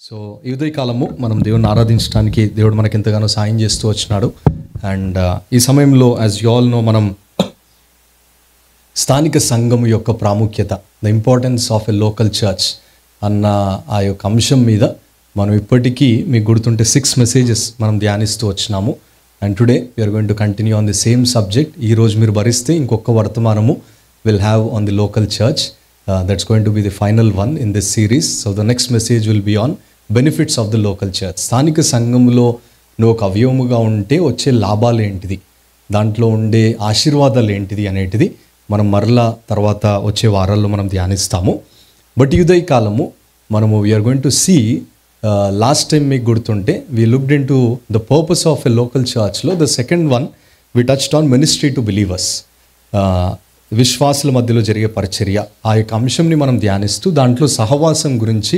So ఈ ఉదయకాలము మనం దేవుని ఆరాధించడానికి దేవుడు మనకి ఎంతగానో సాయం చేస్తూ వచ్చినాడు. అండ్ ఈ సమయంలో యాజ్ యు ఆల్ నో మనం స్థానిక సంఘము యొక్క ప్రాముఖ్యత, the importance of a local church అన్న ఆ యొక్క అంశం మీద మనం ఇప్పటికీ మీకు గుర్తుంటే 6 మెసేజెస్ మనం ధ్యానిస్తూ వచ్చినాము. And today we're going to continue on the same subject. ఈరోజు మీరు భరిస్తే ఇంకొక వర్తమానము will have on the local church. That's going to be the final one in this series. So the next message will be on benefits of the local church. స్థానిక సంఘంలో నువ్వు ఒక అవయవముగా ఉంటే వచ్చే లాభాలు ఏంటిది, దాంట్లో ఉండే ఆశీర్వాదాలు ఏంటిది అనేటిది మనం మరలా తర్వాత వచ్చే వారాల్లో మనం ధ్యానిస్తాము. బట్ ఈ ఉదయ కాలము మనము we are going to see, last time మీకు గుర్తుంటే we looked into the purpose of a local చర్చ్లో the second one we touched on ministry to believers. విశ్వాసుల మధ్యలో జరిగే పరిచర్య, ఆ యొక్క అంశంని మనం ధ్యానిస్తూ దాంట్లో సహవాసం గురించి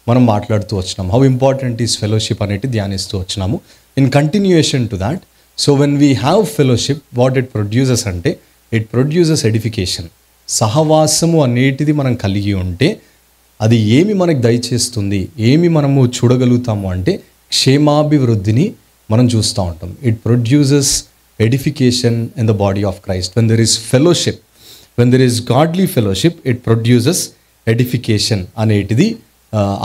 మనం మాట్లాడుతూ వచ్చినాము. హౌ ఇంపార్టెంట్ ఈస్ ఫెలోషిప్ అనేది ధ్యానిస్తూ వచ్చినాము. In continuation to that, so when we have fellowship, what it produces అంటే ఇట్ ప్రొడ్యూసెస్ ఎడిఫికేషన్. సహవాసము అనేటిది మనం కలిగి ఉంటే అది ఏమి మనకు దయచేస్తుంది, ఏమి మనము చూడగలుగుతాము అంటే క్షేమాభివృద్ధిని మనం చూస్తూ ఉంటాం. It produces edification in the body of Christ. When there is fellowship, when there is godly fellowship, it produces edification అనేటిది.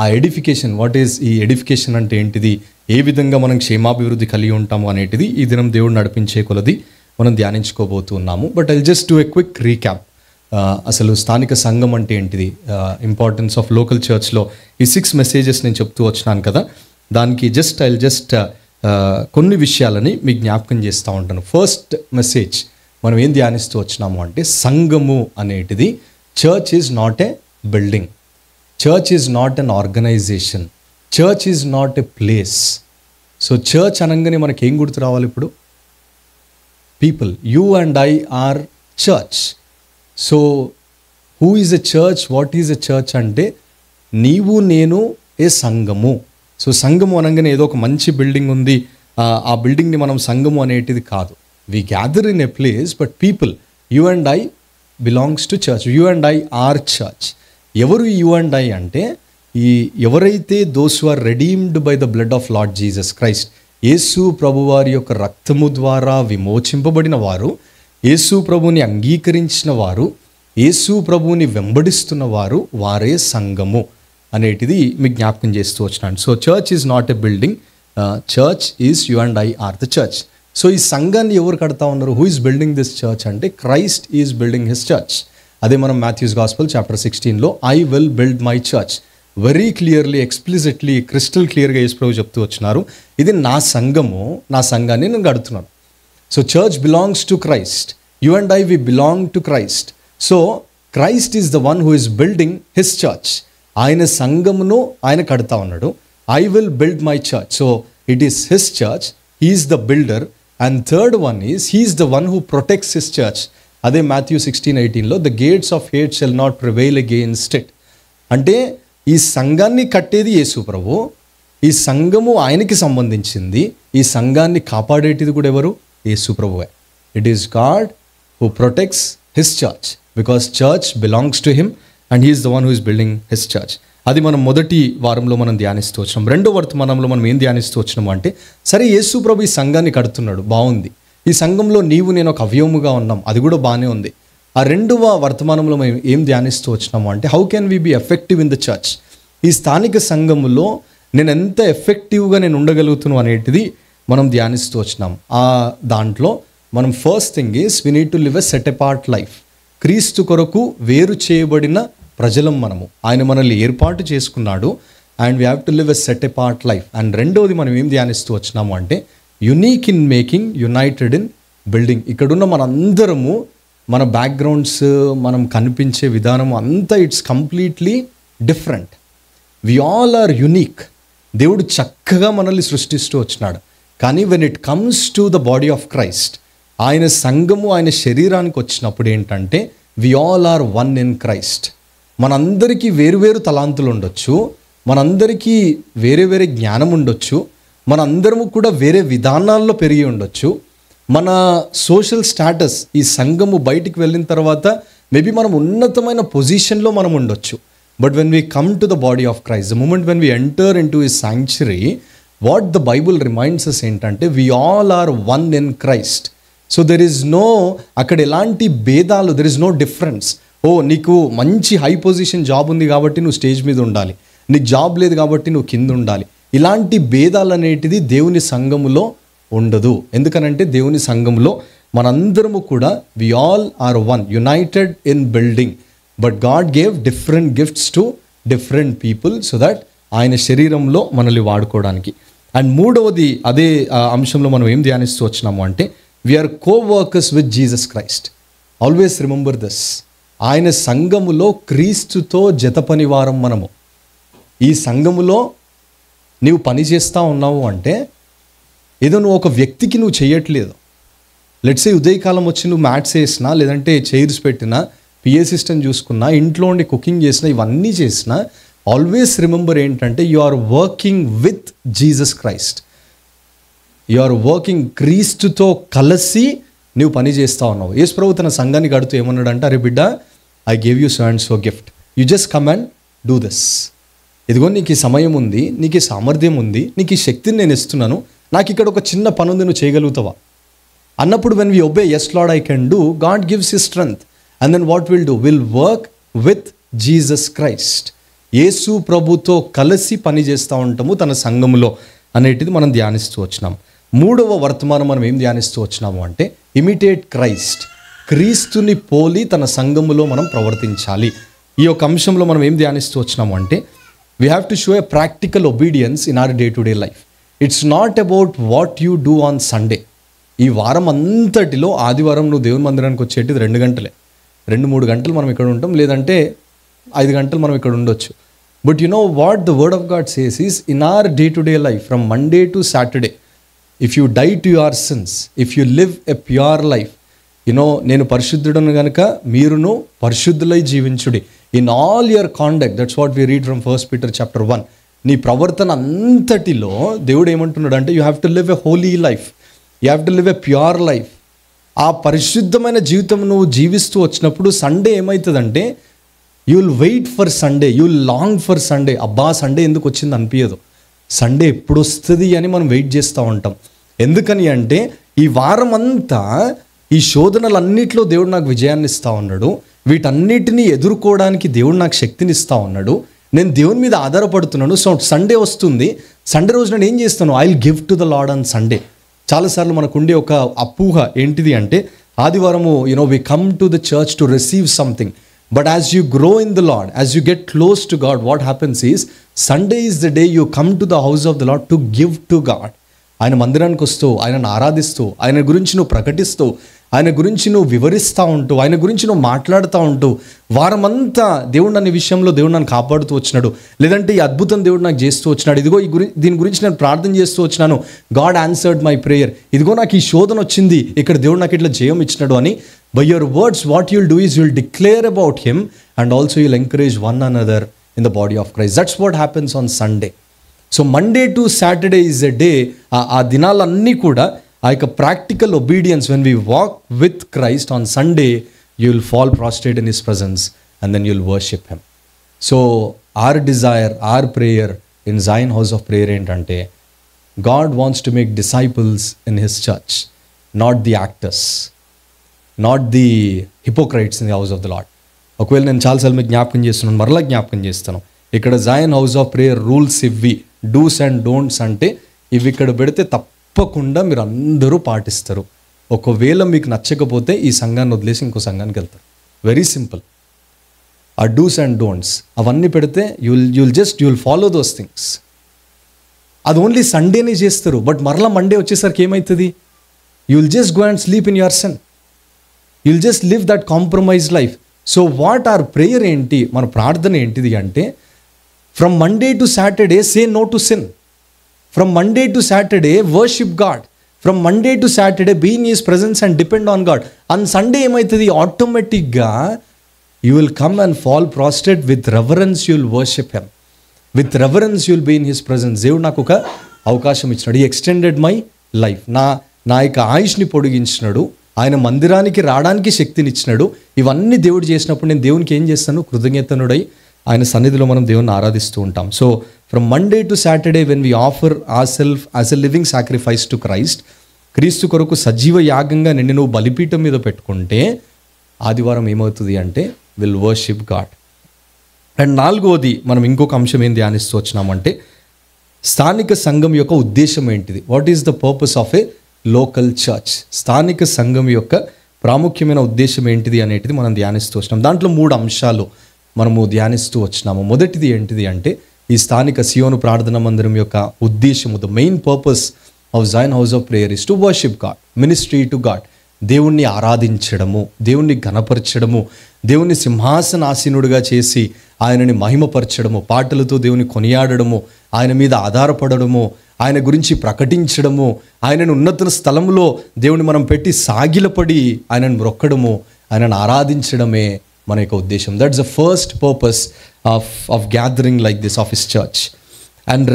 ఆ ఎడిఫికేషన్, వాట్ ఈస్ ఈ ఎడిఫికేషన్ అంటే ఏంటిది, ఏ విధంగా మనం క్షేమాభివృద్ధి కలిగి ఉంటాము అనేటిది ఈ దినం దేవుడు నడిపించే కొలది మనం ధ్యానించుకోబోతున్నాము. But I'll just do a quick recap. అసలు స్థానిక సంఘం అంటే ఏంటిది, ఇంపార్టెన్స్ ఆఫ్ లోకల్ చర్చ్లో ఈ 6 మెసేజెస్ నేను చెప్తూ వచ్చినాను కదా, దానికి జస్ట్ కొన్ని విషయాలని మీకు జ్ఞాపకం చేస్తూ ఉంటాను. ఫస్ట్ మెసేజ్ మనం ఏం ధ్యానిస్తూ వచ్చినాము అంటే సంఘము అనేటిది, church is not a building, church is not an organization, church is not a place. So church అనగానే మనకి ఏం గుర్తు రావాలి ఇప్పుడు? People. You and I are church. So who is a church, what is a church అంటే నీవు నేను ఏ సంఘము. సో సంఘము అనగానే ఏదో ఒక మంచి బిల్డింగ్ ఉంది, ఆ బిల్డింగ్ని మనం సంఘము అనేటిది కాదు. We gather in a place, but people, you and I belongs to church. You and I are church. ఎవరు యూ అండ్ ఐ అంటే ఎవరైతే those who are redeemed by the blood of Lord Jesus Christ, Yesu ప్రభువారి యొక్క రక్తము ద్వారా విమోచింపబడిన వారు, యేసు ప్రభుని అంగీకరించిన వారు, యేసు ప్రభుని వెంబడిస్తున్న వారు, వారే సంఘము అనేటిది మీకు జ్ఞాపకం చేస్తూ వచ్చినాను. So church is not a building, church is you and I are the church. So ఈ సంఘాన్ని ఎవరు కడతా ఉన్నారు? Who is building this church అంటే Christ is building his church. అదే మనం మాథ్యూస్ గాస్పెల్ చాప్టర్ 16లో I will build my church very clearly, explicitly, crystal క్లియర్గా యేసు ప్రభు చెప్తూ వచ్చినారు, ఇది నా సంఘము, నా సంఘాన్ని నేను కడుతున్నాను. So church belongs to Christ, you and I we belong to Christ. So Christ is the one who is building his church. ఆయన సంఘమును ఆయన కడతా ఉన్నాడు. I will build my church. So it is his church, he is the builder. And third one is he is the one who protects his church. అదే Matthew 16:18లో the gates of hell shall not prevail against it. అంటే ఈ సంఘాన్ని కట్టేది యేసు ప్రభు, ఈ సంఘము ఆయనకి సంబంధించింది, ఈ సంఘాన్ని కాపాడేటిది కూడా ఎవరు? యేసు ప్రభువే. It is God who protects his church because church belongs to him and he is the one who is building his church. అది మనం మొదటి వారంలో మనం ధ్యానిస్తూ వచ్చినాం. రెండో వర్తమానంలో మనం ఏం ధ్యానిస్తూ వచ్చినాము అంటే, సరే యేసు ప్రభు ఈ సంఘాన్ని కడుతున్నాడు, బాగుంది, ఈ సంఘంలో నీవు నేను ఒక అవయవముగా ఉన్నాం, అది కూడా బాగానే ఉంది. ఆ రెండవ వర్తమానంలో మేము ఏం ధ్యానిస్తూ వచ్చినాము అంటే how can we be effective in the church. ఈ స్థానిక సంఘములో నేను ఎంత ఎఫెక్టివ్గా నేను ఉండగలుగుతున్నాను అనేటిది మనం ధ్యానిస్తూ వచ్చినాం. ఆ దాంట్లో మనం first thing is we need to live a set apart life. క్రీస్తు కొరకు వేరు చేయబడిన ప్రజలం మనము. ఆయన మనల్ని ఏర్పాటు చేసుకున్నాడు and we have to live a set apart life. And రెండోది మనం ఏం ధ్యానిస్తూ వచ్చినాము అంటే unique in making, united in building. ఇక్కడున్న మనందరము, మన బ్యాక్గ్రౌండ్స్, మనం కనిపించే విధానం అంతా it's completely different. We all are unique. దేవుడు చక్కగా మనల్ని సృష్టిస్తూ వచ్చినాడు. కానీ when it comes to the body of Christ, ఆయన సంఘము, ఆయన శరీరానికి వచ్చినప్పుడు ఏంటంటే we all are one in Christ. మనందరికీ వేరువేరు తలాంతులు ఉండొచ్చు, మనందరికీ వేరే వేరే జ్ఞానం ఉండొచ్చు, మనందరము కూడా వేరే విధానాల్లో పెరిగి ఉండొచ్చు. మన సోషల్ స్టాటస్, ఈ సంఘము బయటికి వెళ్ళిన తర్వాత మేబీ మనం ఉన్నతమైన పొజిషన్లో మనం ఉండొచ్చు. But when we come to the body of Christ, the moment when we enter into his sanctuary, what the Bible reminds us ఏంటంటే we all are one in Christ. So there is no, అక్కడ ఎలాంటి భేదాలు, there is no difference. నీకు మంచి high position job ఉంది కాబట్టి నువ్వు stage మీద ఉండాలి, నీకు జాబ్ లేదు కాబట్టి నువ్వు కింద ఉండాలి. ఇలాంటి భేదాలు అనేటిది దేవుని సంఘములో ఉండదు. ఎందుకనంటే దేవుని సంఘములో మనందరము కూడా we all are one, united in building. But God gave different gifts to different people so that ఆయన శరీరంలో మనల్ని వాడుకోవడానికి. అండ్ మూడవది అదే అంశంలో మనం ఏం ధ్యానిస్తూ వచ్చినాము అంటే we are coworkers with Jesus Christ. Always remember this. ఆయన సంఘములో క్రీస్తుతో జత పనివారం మనము. ఈ సంఘములో నీవు పని చేస్తూ ఉన్నావు అంటే ఏదో నువ్వు ఒక వ్యక్తికి నువ్వు చేయట్లేదు. లెట్సే ఉదయకాలం వచ్చి నువ్వు మ్యాట్స్ వేసినా, లేదంటే చైర్స్ పెట్టినా, పిఏ సిస్టమ్ చూసుకున్నా, ఇంట్లో ఉండి కుకింగ్ చేసినా, ఇవన్నీ చేసినా, ఆల్వేస్ రిమెంబర్ ఏంటంటే you are working with Jesus Christ. You are working, క్రీస్తుతో కలిసి నువ్వు పని చేస్తూ ఉన్నావు. యేసు ప్రభు తన సంఘాన్ని కడుతూ ఏమన్నాడంటే, అరే బిడ్డ, I gave you so and so gift, you just come and do this. ఇదిగో నీకు ఈ సమయం ఉంది, నీకు ఈ సామర్థ్యం ఉంది, నీకు ఈ శక్తిని నేను ఇస్తున్నాను, నాకు ఇక్కడ ఒక చిన్న పని ఉంది, నువ్వు చేయగలుగుతావా అన్నప్పుడు when we obey, yes Lord I can do, God gives his strength. And then what we'll do, we'll work with Jesus Christ. యేసు ప్రభుతో కలిసి పని చేస్తూ ఉంటాము తన సంఘములో అనేటిది మనం ధ్యానిస్తూ వచ్చినాం. మూడవ వర్తమానం మనం ఏం ధ్యానిస్తూ వచ్చినాము అంటే ఇమిటేట్ క్రైస్ట్. క్రీస్తుని పోలి తన సంఘములో మనం ప్రవర్తించాలి. ఈ యొక్క అంశంలో మనం ఏం ధ్యానిస్తూ వచ్చినాము అంటే we have to show a practical obedience in our day to day life. It's not about what you do on Sunday. ఈ వారం అంతటిలో ఆదివారం నువ్వు దేవుని మందిరానికి వచ్చేటిది 2 గంటలే, 2-3 గంటలు మనం ఇక్కడ ఉంటాం, లేదంటే 5 గంటలు మనం ఇక్కడ ఉండొచ్చు. But you know what the word of God says is in our day to day life from Monday to Saturday, if you die to your sins, if you live a pure life, నేను పరిశుద్ధుడను కనుక మీరును పరిశుద్ధులై జీవించుడి in all your conduct. That's what we read from 1 Peter chapter 1. నీ ప్రవర్తన అంతటిలో దేవుడు ఏమంటున్నాడు అంటే you have to live a holy life, you have to live a pure life. ఆ పరిశుద్ధమైన జీవితం నువ్వు జీవిస్తూ వచ్చినప్పుడు సండే ఏమవుతుందంటే you will wait for Sunday, you will long for Sunday. అబ్బా సండే ఎందుకు వచ్చింది అనిపించదు, సండే ఎప్పుడు వస్తుంది అని మనం వెయిట్ చేస్తూ ఉంటాం. ఎందుకని అంటే ఈ వారం అంతా ఈ శోధనలన్నిటిలో దేవుడు నాకు విజయాన్ని ఇస్తూ ఉన్నాడు, వీటన్నిటినీ ఎదుర్కోవడానికి దేవుడు నాకు శక్తిని ఇస్తూ ఉన్నాడు, నేను దేవుని మీద ఆధారపడుతున్నాను. సో సండే వస్తుంది, సండే రోజు నేను ఏం చేస్తాను, I will give to the Lord on Sunday. చాలాసార్లు మనకు ఉండే ఒక అపోహ ఏంటిది అంటే ఆదివారము we come to the church to receive something, but as you grow in the Lord, as you get close to God, what happens is Sunday is the day you come to the house of the Lord to give to God. ఆయన మందిరానికి వస్తూ, ఆయనను ఆరాధిస్తూ, ఆయన గురించి నువ్వు ప్రకటిస్తూ, ఆయన గురించి నువ్వు వివరిస్తూ ఉంటూ, ఆయన గురించి నువ్వు మాట్లాడుతూ ఉంటూ, వారమంతా దేవుడు నన్ను విషయంలో దేవుడు నన్ను కాపాడుతూ వచ్చినాడు, లేదంటే ఈ అద్భుతం దేవుడు నాకు చేస్తూ వచ్చినాడు, ఇదిగో దీని గురించి నేను ప్రార్థన చేస్తూ వచ్చినాను, గాడ్ ఆన్సర్డ్ మై ప్రేయర్, ఇదిగో నాకు ఈ శోధన వచ్చింది, ఇక్కడ దేవుడు నాకు ఇట్లా జయం ఇచ్చినాడు అని by your words what you'll do is you'll declare about him and also you'll encourage one another in the body of Christ. That's what happens on Sunday. So Monday to Saturday is a day, ఆ దినాలన్నీ కూడా ఆ యొక్క practical obedience. When we walk with Christ on Sunday you will fall prostrate in his presence and then you will worship him. So our desire, our prayer in జైన్ house of prayer ఏంటంటే God wants to make disciples in his church, not the actors, not the hypocrites in the house of the Lord. ఒకవేళ నేను చాలాసార్లు మీకు జ్ఞాపకం చేస్తున్నాను, మరలా జ్ఞాపకం చేస్తాను, ఇక్కడ Jain house of prayer rules ఇవి, డూస్ అండ్ డోంట్స్ అంటే ఇవి ఇక్కడ పెడితే తప్పకుండా మీరు అందరూ పాటిస్తారు. ఒకవేళ మీకు నచ్చకపోతే ఈ సంఘాన్ని వదిలేసి ఇంకో సంఘానికి వెళ్తారు. Very simple. ఆ డూస్ అండ్ డోంట్స్ అవన్నీ పెడితే యుల్ ఫాలో దోస్ థింగ్స్. అది ఓన్లీ సండేనే చేస్తారు, బట్ మరలా మండే వచ్చేసరికి ఏమవుతుంది, you'll just go and sleep in your sin, you'll just live that compromise life. So what our prayer ఏంటి, మన ప్రార్థన ఏంటిది అంటే from Monday to Saturday say no to sin, from Monday to Saturday worship God, from Monday to Saturday be in his presence and depend on God. On Sunday ఏమవుతుంది, ఆటోమేటిక్గా you will come and fall prostrate, with reverence you will worship him, with reverence you will be in his presence. దేవుడు నాకు ఒక అవకాశం ఇచ్చినాడు, ఈ extended my life, నా యొక్క ఆయుష్ని పొడిగించినాడు, ఆయన మందిరానికి రావడానికి శక్తిని ఇచ్చినాడు. ఇవన్నీ దేవుడు చేసినప్పుడు నేను దేవునికి ఏం చేస్తాను, కృతజ్ఞతనుడై ఆయన సన్నిధిలో మనం దేవుని ఆరాధిస్తూ ఉంటాం. So from Monday to Saturday when we offer our self as a living sacrifice to Christ, క్రీస్తు కొరకు సజీవ యాగంగా నిన్ను నువ్వు బలిపీఠం మీద పెట్టుకుంటే ఆదివారం ఏమవుతుంది అంటే విల్ వర్షిప్ గాడ్. అండ్ నాలుగవది మనం ఇంకొక అంశం ఏం ధ్యానిస్తూ వచ్చినామంటే స్థానిక సంఘం యొక్క ఉద్దేశం ఏంటిది? What is the purpose of A local church? స్థానిక సంఘం యొక్క ప్రాముఖ్యమైన ఉద్దేశం ఏంటిది అనేటిది మనం ధ్యానిస్తూ వచ్చినాం. దాంట్లో 3 అంశాలు మనము ధ్యానిస్తూ వచ్చినాము. మొదటిది ఏంటిది అంటే ఈ స్థానిక సియోను ప్రార్థన మందిరం యొక్క ఉద్దేశము, the main purpose of Jain house of prayer is to worship God, ministry to God. దేవుణ్ణి ఆరాధించడము, దేవుణ్ణి ఘనపరచడము, దేవుణ్ణి సింహాసనాసీనుడిగా చేసి ఆయనని మహిమపరచడము, పాటలతో దేవుని కొనియాడడము, ఆయన మీద ఆధారపడడము, ఆయన గురించి ప్రకటించడము, ఆయనను ఉన్నత స్థలంలో దేవుని మనం పెట్టి సాగిలపడి ఆయనను మొక్కడము, ఆయనను ఆరాధించడమే మన యొక్క ఉద్దేశం. That's the first purpose of gathering like this of his church. And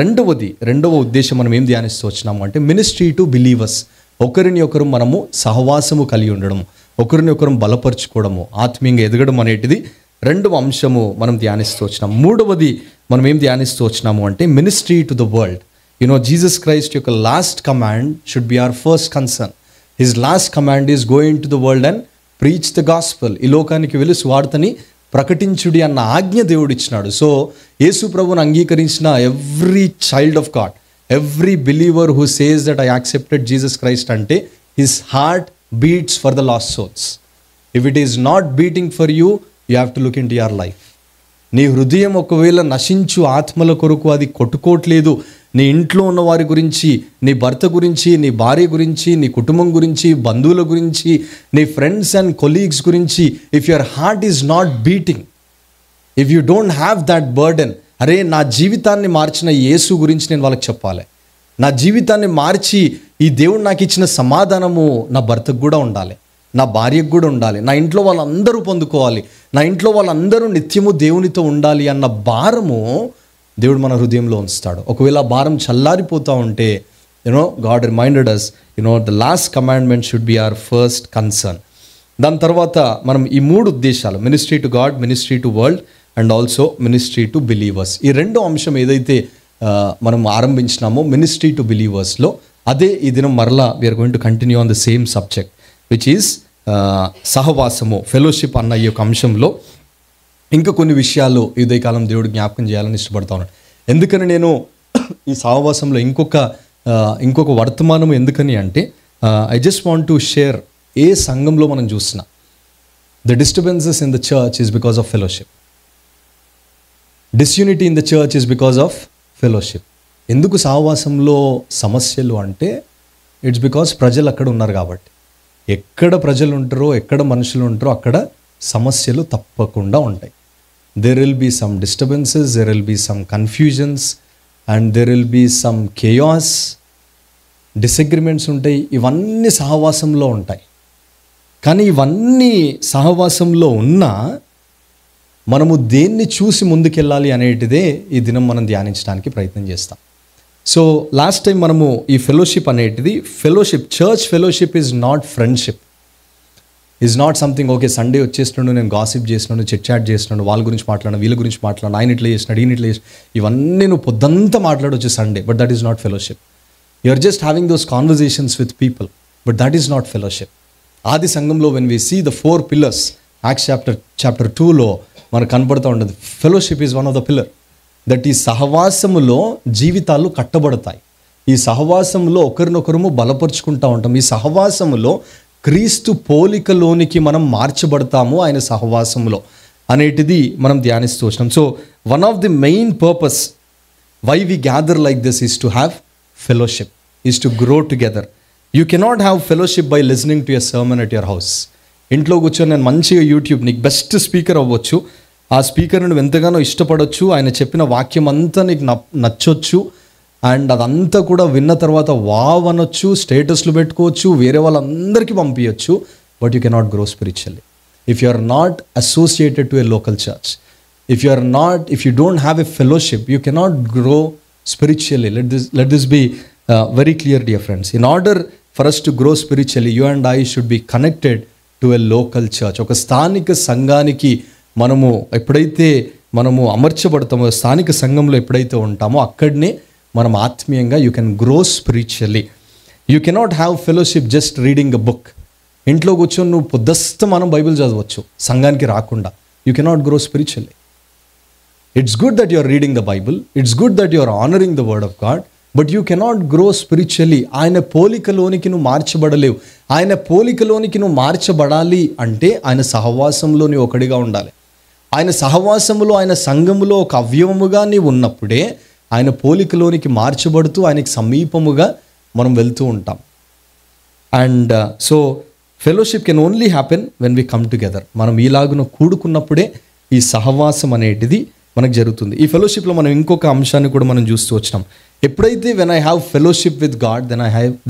రెండవ ఉద్దేశం మనం ఏం ధ్యానిస్తూ వచ్చినాము అంటే మినిస్ట్రీ టు బిలీవర్స్. ఒకరిని ఒకరు మనము సహవాసము కలిగి ఉండడము, ఒకరిని ఒకరు బలపరుచుకోవడము, ఆత్మీయంగా ఎదగడం అనేటిది రెండవ అంశము మనం ధ్యానిస్తూ వచ్చినాము. మూడవది మనం ఏం ధ్యానిస్తూ వచ్చినాము అంటే ministry to the world. Jesus Christ యొక్క last command should be our first concern. His last command is go into the world and preach the gospel. ఈ లోకానికి వెళ్ళి సువార్తని ప్రకటించుడి అన్న ఆజ్ఞ దేవుడు ఇచ్చినాడు. సో యేసు ప్రభువును అంగీకరించిన every child of God, every believer who says that I accepted Jesus Christ అంటే his heart beats for the lost souls. If it is not beating for you, you have to look into your life. నీ హృదయం ఒకవేళ నశించు ఆత్మల కొరకు అది కొట్టుకోవట్లేదు, నీ ఇంట్లో ఉన్న వారి గురించి, నీ భర్త గురించి, నీ భార్య గురించి, నీ కుటుంబం గురించి, బంధువుల గురించి, నీ ఫ్రెండ్స్ అండ్ కొలీగ్స్ గురించి, if your heart is not beating, if you don't have that burden, అరే నా జీవితాన్ని మార్చిన యేసు గురించి నేను వాళ్ళకి చెప్పాలి, నా జీవితాన్ని మార్చి ఈ దేవుడు నాకు ఇచ్చిన సమాధానము నా భర్తకు కూడా ఉండాలి, నా భార్యకు కూడా ఉండాలి, నా ఇంట్లో వాళ్ళందరూ పొందుకోవాలి, నా ఇంట్లో వాళ్ళందరూ నిత్యము దేవునితో ఉండాలి అన్న భారము దేవుడు మన హృదయంలో ఉంచుతాడు. ఒకవేళ ఆ భారం చల్లారిపోతూ ఉంటే God reminded us the last commandment should be our first concern. దాని తర్వాత మనం ఈ 3 ఉద్దేశాలు, ministry to God, ministry to world and also ministry to believers, ఈ రెండో అంశం ఏదైతే మనం ఆరంభించినామో మినిస్ట్రీ టు బిలీవర్స్లో, అదే ఈ దినం మరలా we are going to continue on the same subject which is సహవాసము, ఫెలోషిప్ అన్న ఈ యొక్క అంశంలో ఇంకా కొన్ని విషయాలు ఈ ఉదయకాలం దేవుడు జ్ఞాపకం చేయాలని ఇష్టపడతా ఉన్నాను. ఎందుకని నేను ఈ సహవాసంలో ఇంకొక వర్తమానం ఎందుకని అంటే I just want to share, ఏ సంఘంలో మనం చూసినా the disturbances in the church is because of fellowship, disunity in the church is because of fellowship. ఎందుకు సహవాసంలో సమస్యలు అంటే ఇట్స్ బికాస్ ప్రజలు అక్కడ ఉన్నారు కాబట్టి. ఎక్కడ ప్రజలు ఉంటారో, ఎక్కడ మనుషులు ఉంటారో అక్కడ సమస్యలు తప్పకుండా ఉంటాయి. there will be some disturbances, there will be some confusions and there will be some chaos, disagreements ఉంటాయి. ఇవన్నీ సహవాసంలో ఉంటాయి. కానీ ఇవన్నీ సహవాసంలో ఉన్నా మనము దేన్ని చూసి ముందుకెళ్ళాలి అనేటిదే ఈ దినం మనం ధ్యానించడానికి ప్రయత్నం చేస్తాం. సో లాస్ట్ టైం మనము ఈ ఫెలోషిప్ అనేటిది, church fellowship is not friendship, is not something okay Sunday వచ్చేస్తున్నాడు, నేను గాసిప్ చేస్తున్నాను, చిట్ చాట్ చేస్తున్నాను, వాళ్ళ గురించి మాట్లాడాను, వీళ్ళ గురించి మాట్లాడాను, ఆయన ఇట్లా చేసినాడు, ఈయన ఇట్లా చేసినాడు, ఇవన్నీ నువ్వు పొద్దంతా మాట్లాడవచ్చు Sunday, but that is not fellowship. You are just having those conversations with people, but that is not fellowship. ఆది సంఘంలో when we see the 4 pillars, Acts chapter 2లో మనకు కనపడుతూ ఉంటుంది. Fellowship is one of the pillar. That ఈ సహవాసములో జీవితాలు కట్టబడతాయి. ఈ సహవాసంలో ఒకరినొకరము బలపరుచుకుంటూ ఉంటాం. ఈ సహవాసములో క్రీస్తు పోలికలోనికి మనం మార్చబడతాము ఆయన సహవాసంలో అనేటిది మనం ధ్యానిస్తూ వచ్చినాం. So one of the main purpose why we gather like this is to have fellowship, is to grow together. You cannot have fellowship by listening to your sermon at your house. ఇంట్లో కూర్చొని నేను మంచిగా YouTube, నీకు best speaker అవ్వచ్చు, ఆ స్పీకర్ని నువ్వు ఎంతగానో ఇష్టపడవచ్చు, ఆయన చెప్పిన వాక్యం అంతా నీకు నచ్చొచ్చు, అండ్ అదంతా కూడా విన్న తర్వాత వావ్ అనొచ్చు, స్టేటస్లు పెట్టుకోవచ్చు, వేరే వాళ్ళందరికీ పంపించచ్చు, but you cannot grow spiritually if you are not associated to a local church. If you don't have a fellowship, you cannot grow spiritually. Let this be very clear, dear friends. In order for us to grow spiritually, you and I should be connected to a local church. ఒక స్థానిక సంఘానికి మనము ఎప్పుడైతే మనము అమర్చబడతామో, స్థానిక సంఘంలో ఎప్పుడైతే ఉంటామో అక్కడనే మనం ఆత్మీయంగా you can grow spiritually. You cannot have fellowship just reading a book. ఇంట్లో కూర్చొని నువ్వు పొద్దుస్త మనం బైబిల్ చదవచ్చు సంఘానికి రాకుండా. You cannot grow spiritually. It's good that you are reading the Bible, it's good that you are honouring the word of God, but you cannot grow spiritually. ఆయన పోలికలోనికి నువ్వు మార్చబడలేవు. ఆయన పోలికలోనికి నువ్వు మార్చబడాలి అంటే ఆయన సహవాసంలో నీవు ఒకడిగా ఉండాలి. ఆయన సహవాసములో, ఆయన సంఘములో ఒక అవయవముగా నీవు ఉన్నప్పుడే ఆయన పోలికలోనికి మార్చబడుతూ ఆయనకి సమీపముగా మనం వెళ్తూ ఉంటాం. And so fellowship can only happen when we come together. మనం ఈలాగున కూడుకున్నప్పుడే ఈ సహవాసం అనేటిది మనకు జరుగుతుంది. ఈ ఫెలోషిప్లో మనం ఇంకొక అంశాన్ని కూడా మనం చూస్తూ వచ్చినాం. ఎప్పుడైతే when I have fellowship with God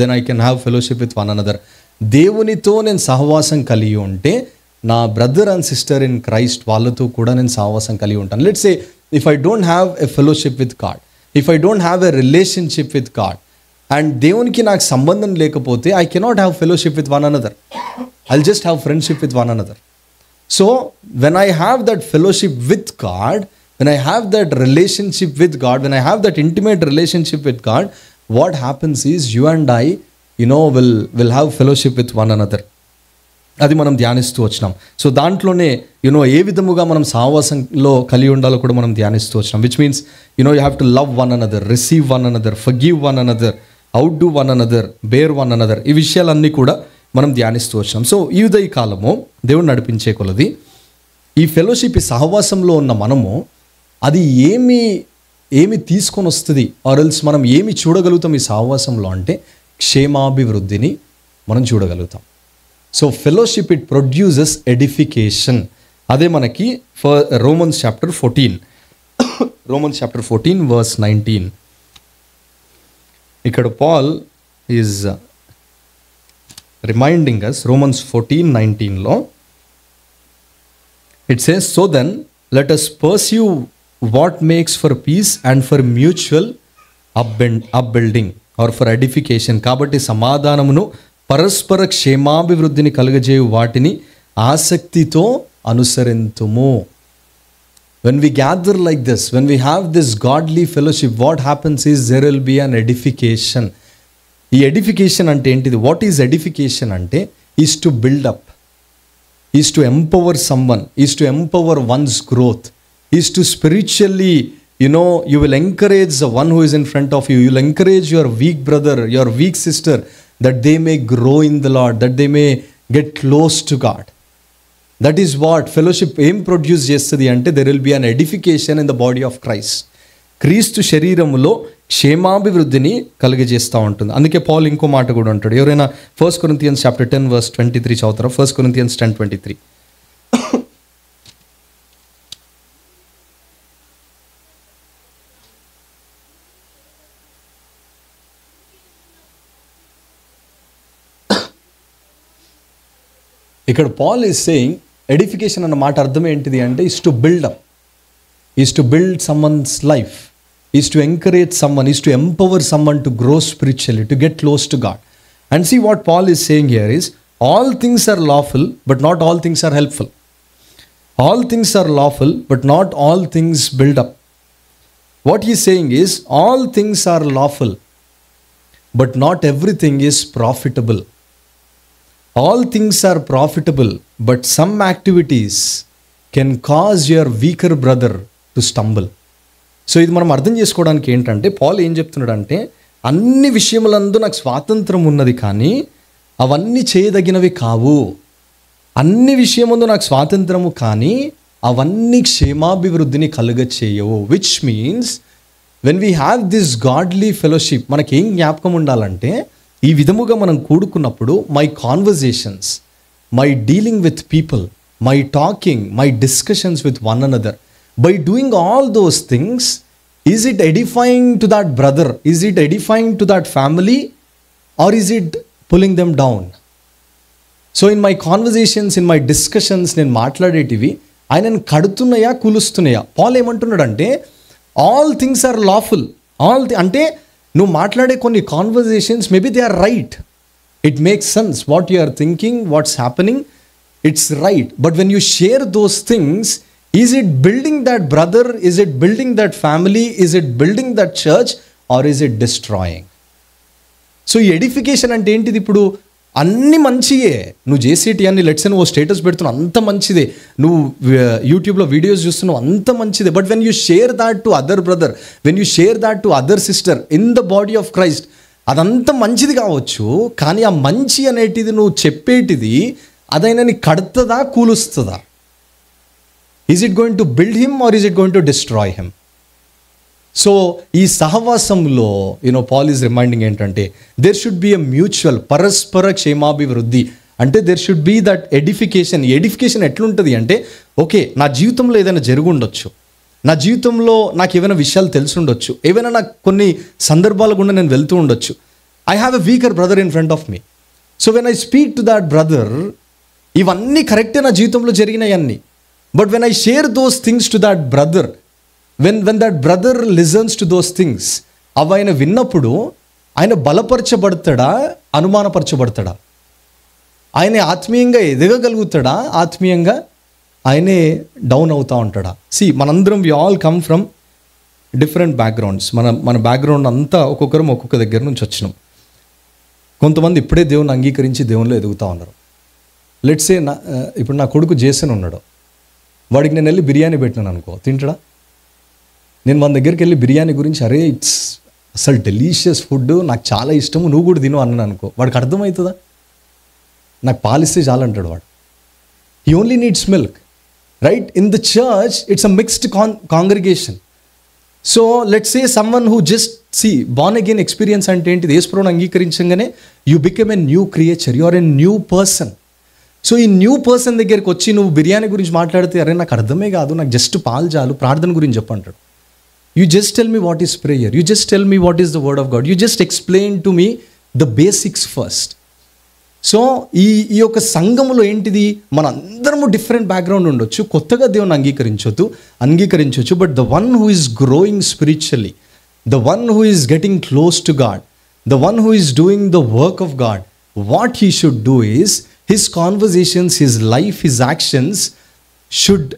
then I can have fellowship with one another. దేవునితో నేను సహవాసం కలిగి ఉంటే నా brother and sister in Christ వాళ్ళతో కూడా నేను సహవాసం కలిగి ఉంటాను. Let's say if I don't have a fellowship with God, if I don't have a relationship with God, and దేవునికి నాకు సంబంధం లేకపోతే I cannot have fellowship with one another. I'll just have friendship with one another. So when I have that fellowship with God, when I have that relationship with God, when I have that intimate relationship with God, what happens is you and I, will have fellowship with one another. అది మనం ధ్యానిస్తూ వచ్చినాం. So దాంట్లోనే ఏ విధముగా మనం సహవాసంలో కలిగి ఉండాలో కూడా మనం ధ్యానిస్తూ వచ్చినాం. Which means you have to love one another, receive one another, forgive one another, outdo one another, bear one another. ఈ విషయాలన్నీ కూడా మనం ధ్యానిస్తూ వచ్చినాం. సో ఈ ఉదయ కాలము దేవుడు నడిపించే కొలది ఈ ఫెలోషిప్, ఈ సహవాసంలో ఉన్న మనము అది ఏమి తీసుకొని వస్తుంది, ఆర్ ఎల్స్ మనం ఏమి చూడగలుగుతాం ఈ సహవాసంలో అంటే క్షేమాభివృద్ధిని మనం చూడగలుగుతాం. So fellowship it produces edification. అదే మనకి రోమన్స్ చాప్టర్ 14 verse 19. ఇక్కడ Paul is reminding us, Romans 14:19లో it says, so then let us pursue what makes for peace and for mutual upbuilding or for edification. కాబట్టి సమాధానమును, పరస్పర క్షేమాభివృద్ధిని కలుగజేయు వాటిని ఆసక్తితో అనుసరింతుము. When we gather like this, when we have this godly fellowship, what happens is there will be an edification. ఈ edification అంటే ఏంటిది? What is edification అంటే is to build up, is to empower someone, is to empower once growth, is to spiritually, you will encourage the one who is in front of you. You will encourage your weak brother, your weak sister, that they may grow in the Lord, that they may get close to God. That is what fellowship aim produce chestadi ante there will be an edification in the body of Christ. క్రీస్తు శరీరములో క్షేమాభివృద్ధిని కలుగజేస్తూ ఉంటుంది. అందుకే Paul ఇంకో మాట కూడా అంటాడు. ఎవరైనా 1 Corinthians chapter 10 verse 23 చదువుతారా? 1 Corinthians 10:23. ఇక్కడ పాల్ ఈజ్ సేయింగ్ ఎడిఫికేషన్ అన్న మాట అర్థం ఏంటిది అంటే is to build up, is to build someone's life, is to encourage someone, is to empower someone to grow spiritually, to get close to God. And see what Paul is saying here is all things are lawful but not all things are helpful. All things are lawful but not all things build up. What he saying is all things are lawful but not everything is profitable. All things are profitable, but some activities can cause your weaker brother to stumble. So ఇది మనం అర్థం చేసుకోవడానికి ఏంటంటే Paul ఏం చెప్తున్నాడంటే అన్ని విషయములందు నాకు స్వాతంత్రం ఉన్నది కానీ అవన్నీ చేయదగినవి కావు. అన్ని విషయముందు నాకు స్వాతంత్రము కానీ అవన్నీ క్షేమాభివృద్ధిని కలుగచేయవు. Which means when we have this godly fellowship మనకేం జ్ఞాపకం ఉండాలంటే ఈ విధముగా మనం కూడుకున్నప్పుడు my conversations, my dealing with people, my talking, my discussions with one another, by doing all those things, is it edifying to that brother, is it edifying to that family, or is it pulling them down? So in my conversations, in my discussions నేను మాట్లాడేటివి ఆయనను కడుతున్నాయా కూలుస్తున్నాయా? Paul ఏమంటున్నాడంటే all things are lawful. అంటే నువ్వు మాట్లాడే కొన్ని conversations maybe they are right, it makes sense, what you are thinking, what's happening, it's right. But when you share those things is it building that brother? Is it building that family? Is it building that church? Or is it destroying? So ఈ edification అంటే ఏంటిది? ఇప్పుడు అన్ని మంచియే నువ్వు చేసేటి అన్ని, let's నువ్వు status పెడుతున్నావు అంత మంచిదే, నువ్వు యూట్యూబ్లో వీడియోస్ చూస్తున్నావు అంత మంచిదే. But when you share that to other brother, when you share that to other sister in the body of Christ, అదంతా మంచిది కావచ్చు, కానీ ఆ మంచి అనేటిది నువ్వు చెప్పేటిది అదైనా నీ కడుతుందా కూలుస్తుందా? Is it going to build him or is it going to destroy him? So ఈ సహవాసంలో పాల్ ఈజ్ రిమైండింగ్ ఏంటంటే there should be a mutual పరస్పర క్షేమాభివృద్ధి. అంటే there should be that edification. Edification ఎట్లుంటుంది అంటే, ఓకే నా జీవితంలో ఏదైనా జరిగి ఉండొచ్చు, నా జీవితంలో నాకు ఏమైనా విషయాలు తెలిసి ఉండొచ్చు, ఏవైనా నాకు కొన్ని సందర్భాల గుండా నేను వెళ్తూ ఉండొచ్చు. I have a weaker brother in front of me. So when I speak to that brother, ఇవన్నీ కరెక్టే నా జీవితంలో జరిగినాయి అన్నీ. But when I share those things to that brother, when that brother listens to those things, అవి ఆయన విన్నప్పుడు ఆయన బలపరచబడతాడా, అనుమానపరచబడతాడా? ఆయన ఆత్మీయంగా ఎదగగలుగుతాడా, ఆత్మీయంగా ఆయనే డౌన్ అవుతూ ఉంటాడా? మనందరం we all come from different backgrounds. మన బ్యాక్గ్రౌండ్ అంతా ఒక్కొక్కరం ఒక్కొక్క దగ్గర నుంచి వచ్చినాం. కొంతమంది ఇప్పుడే దేవుని అంగీకరించి దేవునిలో ఎదుగుతూ ఉన్నారు. లెట్స్ సే ఇప్పుడు నా కొడుకు జేసన్ ఉన్నాడు, వాడికి నేను వెళ్ళి బిర్యానీ పెట్టినాను అనుకో, తింటాడా? నేను మన దగ్గరికి వెళ్ళి బిర్యానీ గురించి అరే ఇట్స్ అసలు డెలీషియస్ ఫుడ్, నాకు చాలా ఇష్టము, నువ్వు కూడా తిను అన్నాను అనుకో, వాడికి అర్థమవుతుందా? నాకు పాలిస్తే చాలంటాడు వాడు. He only needs milk, right? In the church it's a mixed congregation. So let's say someone who just born again experience అంటే ఏంటిది? యేసుప్రభువుని అంగీకరించగానే you become a new creature, you are a new person. So ఈ new person దగ్గరికి వచ్చి నువ్వు బిర్యానీ గురించి మాట్లాడితే అరే నాకు అర్థమే కాదు, నాకు జస్ట్ పాలు చాలు, ప్రార్థన గురించి చెప్పంటాడు. You just tell me what is prayer. You just tell me what is the word of God. You just explain to me the basics first. So ఈ యొక్క సంఘములో ఏంటిది, మన అందరము డిఫరెంట్ బ్యాక్గ్రౌండ్ ఉండొచ్చు, కొత్తగా దేవుని అంగీకరించవచ్చు. But the one who is growing spiritually, the one who is getting close to God, the one who is doing the work of God, what he should do is his conversations, his life, his actions should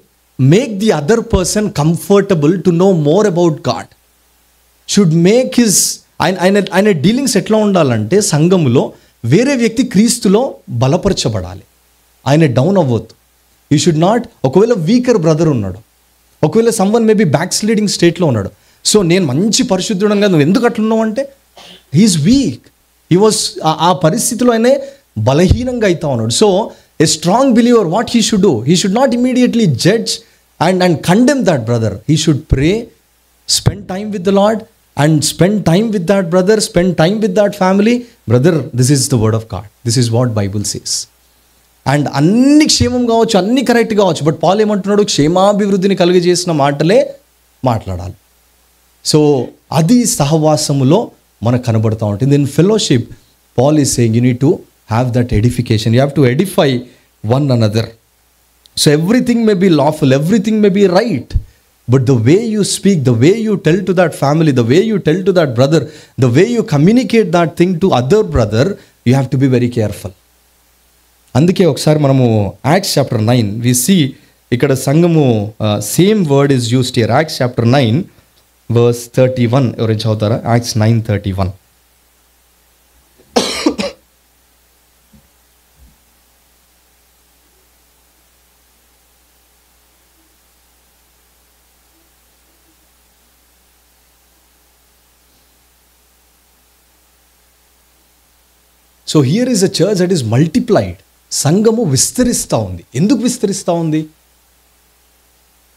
make the other person comfortable to know more about God. Should make his ఆయన dealings ఎట్లా ఉండాలంటే, సంఘములో వేరే వ్యక్తి క్రీస్తులో బలపరచబడాలి, ఆయన down అవ్వద్దు. You should not, ఒకవేళ వీకర్ బ్రదర్ ఉన్నాడు, ఒకవేళ సమ్వన్ మేబీ బ్యాక్ స్లీడింగ్ స్టేట్లో ఉన్నాడు, సో నేను మంచి పరిశుద్ధుడంగా నువ్వు ఎందుకు అట్లున్నావు అంటే హీఈస్ వీక్, హీ వాజ్ ఆ పరిస్థితిలో ఆయనే బలహీనంగా అవుతా ఉన్నాడు. So a strong believer, what he should do? He should not immediately judge and condemn that brother. He should pray, spend time with the Lord, and spend time with that brother, spend time with that family. Brother, this is the word of God. This is what Bible says. And అన్ని క్షేమం కావచ్చు, అన్ని correct కావచ్చు, but Paul ఏమంటున్నాడు? క్షేమాభివృద్ధిని కలుగజేసిన మాటలే మాట్లాడాలి. So అది సహవాసములో మనకు కనబడుతూ ఉంటుంది. In fellowship Paul is saying you need to have that edification. You have to edify one another. So everything may be lawful, everything may be right, but the way you speak, the way you tell to that family, the way you tell to that brother, the way you communicate that thing to other brother, you have to be very careful. అందుకే ఒకసారి మనము Acts chapter 9 we see ఇక్కడ సంఘము same word is used here. Acts chapter 9 verse 31 ఎవరైనా చదువుతారా? Acts 9:31. So here is a church that is multiplied. సంఘము విస్తరిస్తూ ఉంది. ఎందుకు విస్తరిస్తూ ఉంది?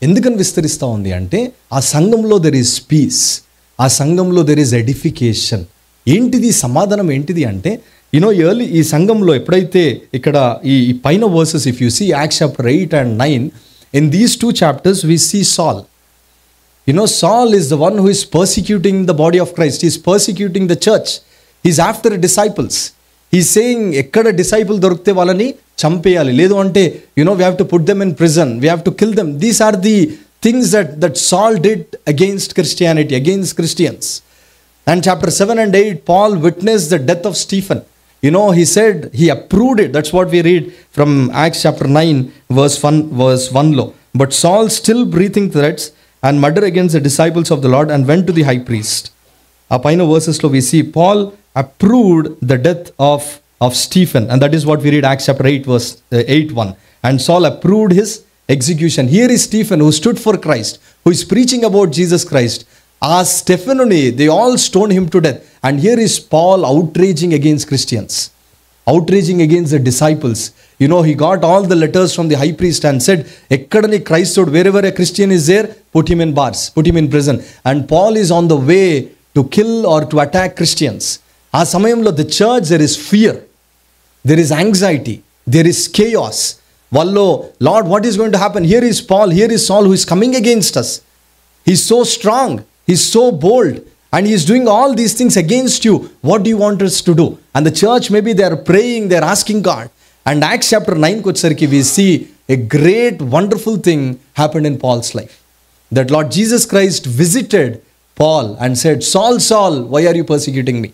ఎందుకని విస్తరిస్తూ ఉంది అంటే ఆ సంఘంలో దెర్ ఈజ్ పీస్, ఆ సంఘంలో దెర్ ఈజ్ ఎడిఫికేషన్. ఏంటిది సమాధానం ఏంటిది అంటే ఎర్లీ ఈ సంఘంలో ఎప్పుడైతే ఇక్కడ ఈ పైన verses if you see Acts chapter 8 and 9, in these two chapters we see Saul. Saul is the one who is persecuting the body of Christ. He is persecuting the church. He is after disciples. He is saying ఎక్కడ disciple దొరికితే వాళ్ళని చంపేయాలి, లేదు అంటే we have to put them in prison, we have to kill them. These are the things that Saul did against Christianity, against Christians. And chapter 7 and 8 Paul witnessed the death of Stephen. He said he approved it. That's what we read from Acts chapter 9 verse 1 లో. But Saul, still breathing threats and murder against the disciples of the Lord, and went to the high priest. ఆ పైన వర్సెస్లో we see Paul approved the death of Stephen, and that is what we read Acts chapter 8 verse 8:1. And Saul approved his execution. Here is Stephen, who stood for Christ, who is preaching about Jesus Christ. Stephenoni, they all stoned him to death. And here is Paul outraging against Christians, outraging against the disciples. You know, he got all the letters from the high priest and said, ekkadani Christod, wherever a Christian is there, put him in bars, put him in prison. And Paul is on the way to kill or to attack Christians. ఆ సమయంలో the church, there is fear, there is anxiety, there is chaos. Wallo, Lord, what is going to happen? Here is Paul, here is Saul, who is coming against us. He's so strong, he's so bold, and he's doing all these things against you. What do you want us to do? And the church, maybe they are praying, they are asking God. And Acts chapter 9 kochsariki, we see a great wonderful thing happened in Paul's life. That Lord Jesus Christ visited Paul and said, Saul, Saul, why are you persecuting me?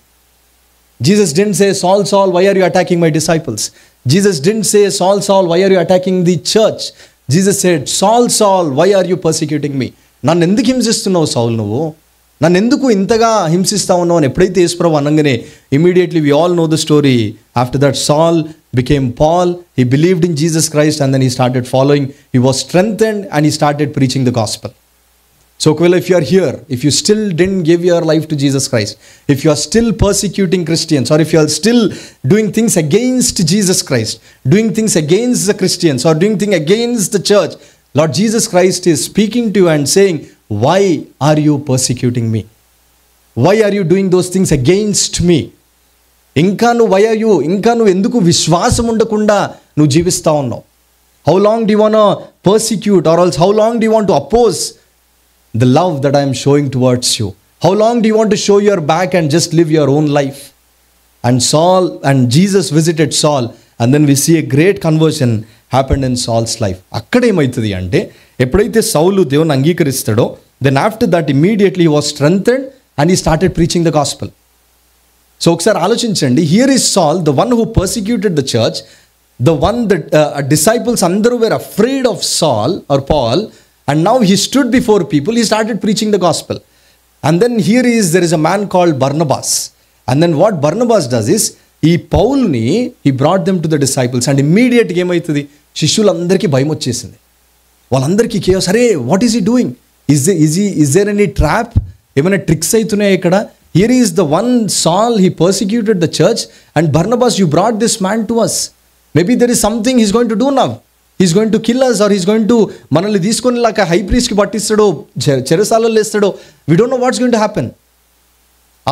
Jesus didn't say, Saul, Saul, why are you attacking my disciples? Jesus didn't say, Saul, Saul, why are you attacking the church? Jesus said, Saul, Saul, why are you persecuting me? నన్ను ఎందుకు హింసిస్తున్నావు సౌల్, నువ్వు నన్ను ఎందుకు ఇంతగా హింసిస్తా ఉన్నావు అని ఎప్పుడైతే యేసుప్రభు అనగానే immediately we all know the story. After that Saul became Paul. He believed in Jesus Christ and then he started following. He was strengthened and he started preaching the gospel. So if you are here, if you still didn't give your life to Jesus Christ, if you are still persecuting Christians, or if you are still doing things against Jesus Christ, doing things against the Christians, or doing things against the church, Lord Jesus Christ is speaking to you and saying, why are you persecuting me? Why are you doing those things against me? ఇంకా నువ్వు ఎందుకు విశ్వాసం ఉండకుండా నువ్వు జీవిస్తా ఉన్నావు? How long do you want to persecute, or else how long do you want to oppose the love that I am showing towards you? How long do you want to show your back and just live your own life? And Jesus visited Saul, and then we see a great conversion happened in Saul's life. అక్కడ ఏమవుతుంది అంటే, ఎప్పుడైతే సౌలు దేవుని అంగీకరిస్తాడో, then after that immediately he was strengthened and he started preaching the gospel. So ఒకసారి ఆలోచించండి, here is Saul, the one who persecuted the church, the one that disciples అందరూ were afraid of Saul or Paul, and now he stood before people, he started preaching the gospel. And then there is a man called Barnabas. And then what Barnabas does is, ఈ పౌల్ని he brought them to the disciples, and immediately ఏమవుతుంది, శిష్యులందరికీ భయం వచ్చేసింది. వాళ్ళందరికీ కేవలం, అరే what is he doing, is there any trap, ఏమైనా tricks అవుతున్నాయి ఇక్కడ? Here is the one Saul, he persecuted the church, and Barnabas, you brought this man to us. Maybe there is something he's going to do now. He's going to kill us, or he's going to మనల్ని తీసుకొని లాక high ప్రీస్ట్కి పట్టిస్తాడో, చెరసాలలో వేస్తాడో. We don't know what's going to happen.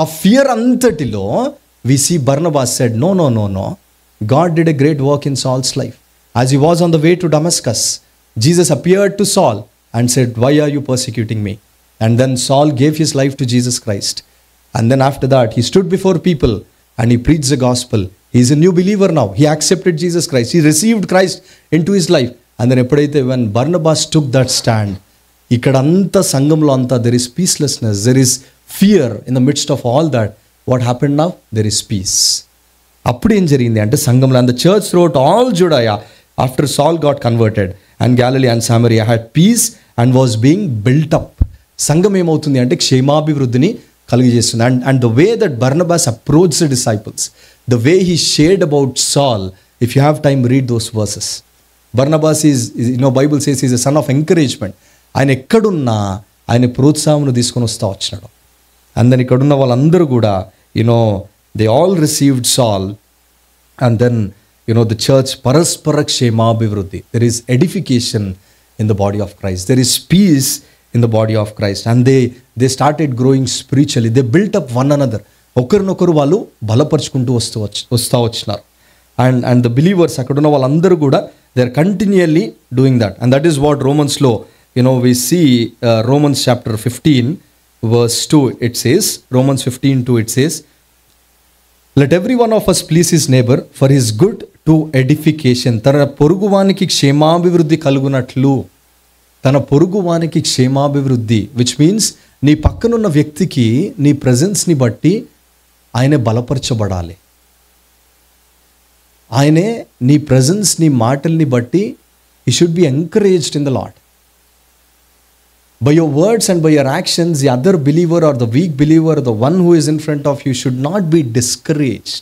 ఆ fear అంతటిలో we see Barnabas said, no. God did a great work in Saul's life. As he was on the way to Damascus, Jesus appeared to Saul and said, why are you persecuting me? And then Saul gave his life to Jesus Christ. And then after that, he stood before people and he preached the gospel. He is a new believer now. He accepted Jesus Christ. He received Christ into his life. And then when Barnabas took that stand, ikkadanta sangamlo anta, there is peacelessness, there is fear in the midst of all that. What happened now? There is peace. అప్పుడు ఏం జరిగింది అంటే సంఘంలో, and the church throughout all Judea after Saul got converted, and Galilee and Samaria had peace and was being built up. సంఘం ఏమవుతుంది అంటే క్షేమాభివృద్ధిని కలిగజేస్తుంది. And the way that Barnabas approached the disciples, the way he shared about Saul, if you have time, read those verses. Barnabas is Bible says he's a son of encouragement. ఆయన ఎక్కడున్నా ఆయన ప్రోత్సాహమును తీసుకొని వచ్చినాడు. And then ikkadunna vallandaru kuda, they all received Saul, and then the church paraspara kshemáభివృద్ధి, there is edification in the body of Christ, there is peace in the body of Christ, and they started growing spiritually. They built up one another. ఒకరినొకరు వాళ్ళు బలపరుచుకుంటూ వస్తూ వచ్చినారు. And the believers అక్కడున్న వాళ్ళందరూ కూడా they are continually doing that. And that is what Romans-లో we see Romans chapter 15 verse 2, it says, Romans 15:2, it says, let every one of us please his neighbor for his good to edification. తన పొరుగువానికి క్షేమాభివృద్ధి కలుగునట్లు, తన పొరుగువానికి క్షేమాభివృద్ధి, which means నీ పక్కనున్న వ్యక్తికి నీ ప్రెజెన్స్ని బట్టి ఆయనే బలపరచబడాలి. ఆయనే నీ ప్రెజెన్స్, నీ మాటల్ని బట్టి he should be encouraged in the Lord. By your words and by your actions, the other believer or the weak believer, the one who is in front of you, should not be discouraged.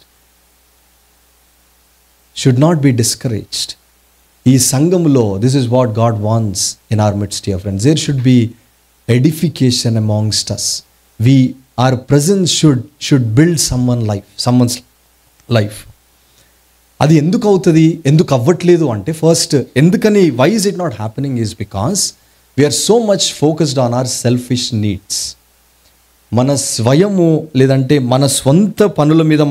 Should not be discouraged. ఈ సంఘములో this is what God wants in our midst, dear friends. There should be edification amongst us. Our presence should build someone's life. అది ఎందుకు అవుతుంది, ఎందుకు అవ్వట్లేదు అంటే, first ఎందుకని, why is it not happening is because we are so much focused on our selfish needs. మన స్వయము లేదంటే మన స్వంత పనుల మీద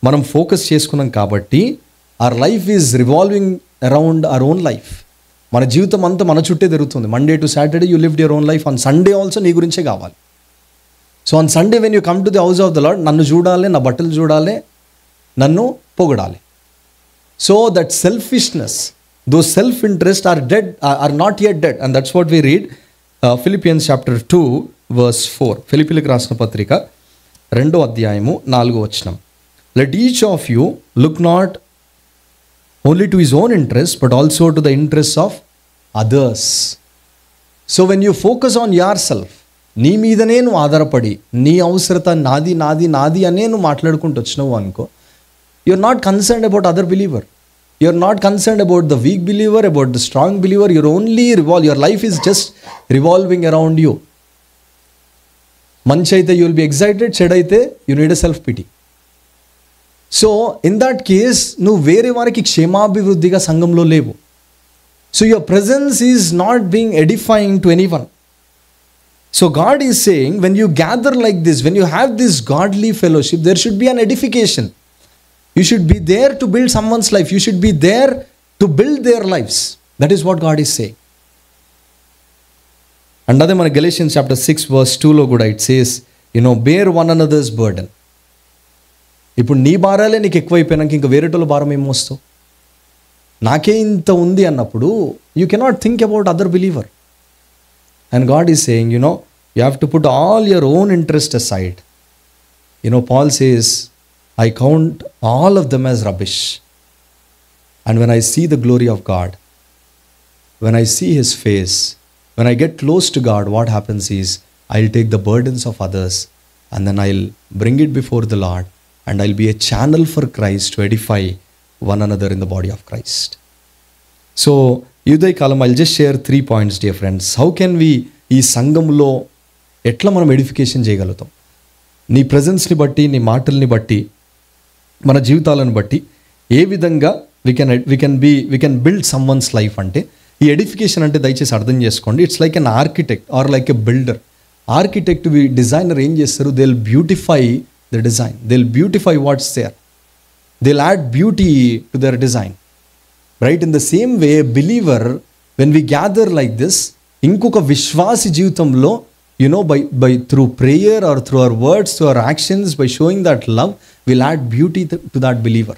మనం ఫోకస్ చేసుకున్నాం కాబట్టి our life is revolving around our own life. మన జీవితం అంతా మన చుట్టే తిరుగుతుంది. Monday to Saturday you lived your own life. On Sunday also నీ గురించే కావాలి. So on Sunday when you come to the house of the Lord, నన్ను చూడాలి, నా బట్టలు చూడాలి, నన్ను పొగడాలి. So that selfishness, those self-interest are not yet dead, and that's what we read Philippians chapter 2 verse 4. ఫిలిప్పీలకు రాసిన పత్రిక 2వ అధ్యాయము 4వ వచనం. Let each of you look not only to his own interest but also to the interests of others. So when you focus on yourself, నీ మీదనే నువ్వు ఆధారపడి నీ అవసరత నాది అనే నువ్వు మాట్లాడుకుంటూ వచ్చినావు అనుకో, you're not concerned about other believer. You're not concerned about the weak believer, about the strong believer. Your life is just revolving around you. మంచి అయితే you will be excited, చెడు అయితే you need a self-pity. So in that case నువ్వు వేరే వారికి క్షేమాభివృద్ధిగా సంఘంలో లేవు. So your presence is not being edifying to anyone. So God is saying, when you gather like this, when you have this godly fellowship, there should be an edification. You should be there to build someone's life. You should be there to build their lives. That is what God is saying. And అదే మన Galatians chapter 6 verse 2లో కూడా it says, bear one another's burden. ఇప్పుడు నీ భారాలే నీకు ఎక్కువైపోయినాక ఇంకా వేరేటోళ్ళ భారం ఏం మోస్తావు? నాకే ఇంత ఉంది అన్నప్పుడు you cannot think about other believer. And God is saying, you have to put all your own interest aside. Paul says, I count all of them as rubbish. And when I see the glory of God, when I see His face, when I get close to God, what happens is, I'll take the burdens of others and then I'll bring it before the Lord, and I'll be a channel for Christ to edify one another in the body of Christ. So, Uday Kalam, I'll just share 3 points, dear friends. How can we, ఈ సంఘంలో ఎట్లా మనం edification చేయగలుగుతాం? నీ ప్రెజెన్స్ని బట్టి, నీ మాటల్ని బట్టి, మన జీవితాలను బట్టి ఏ విధంగా we can build someone's life అంటే, ఈ ఎడిఫికేషన్ అంటే దయచేసి అర్థం చేసుకోండి. It's like an architect or like a builder. Architect, designer ఏం చేస్తారు? They will beautify the design, they will beautify what's there, they will add beauty to their design. Right? In the same way believer, when we gather like this, ఇంకొక విశ్వాసి జీవితంలో by through prayer or through our words, through our actions, by showing that love, we'll add beauty to that believer.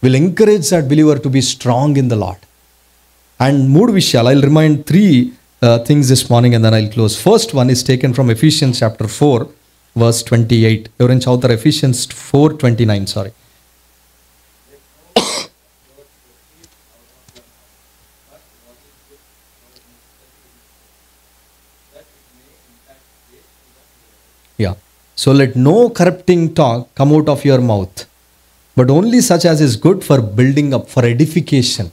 We'll encourage that believer to be strong in the Lord. And మూడు విషయాలు, I'll remind 3 things this morning and then I'll close. First one is taken from Ephesians chapter 4 verse 28. ఎవరైనా చదువుతారు? Ephesians 4:29, sorry. Yeah. So let no corrupting talk come out of your mouth, but only such as is good for building up, for edification.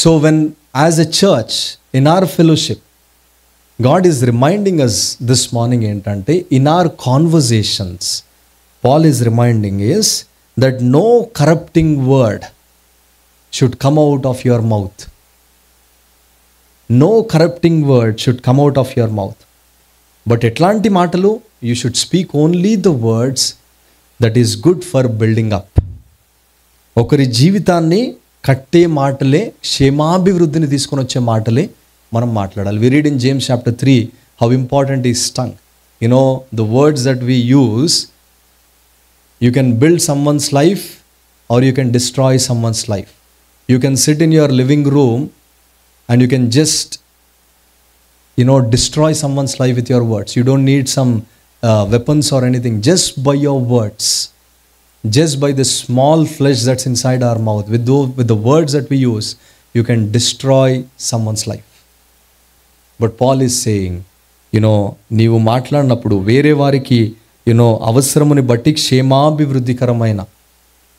So when, as a church, in our fellowship, God is reminding us this morning entante, in our conversations, Paul is reminding is that no corrupting word should come out of your mouth. No corrupting word should come out of your mouth. But ఎట్లాంటి మాటలు? You should speak only the words that is good for building up. ఒకరి జీవితాన్ని కట్టే మాటలే, క్షేమాభివృద్ధిని తీసుకొని వచ్చే మాటలే మనం మాట్లాడాలి. We read in James chapter 3 how important is tongue. The words that we use, you can build someone's life or you can destroy someone's life. You can sit in your living room and you can just destroy someone's life with your words. You don't need some weapons or anything. Just by your words, just by the small flesh that's inside our mouth, with the words that we use, you can destroy someone's life. But Paul is saying, నీవు మాట్లాడినప్పుడు వేరే వారికి అవసరముని బట్టి క్షేమాభివృద్ధికరమైన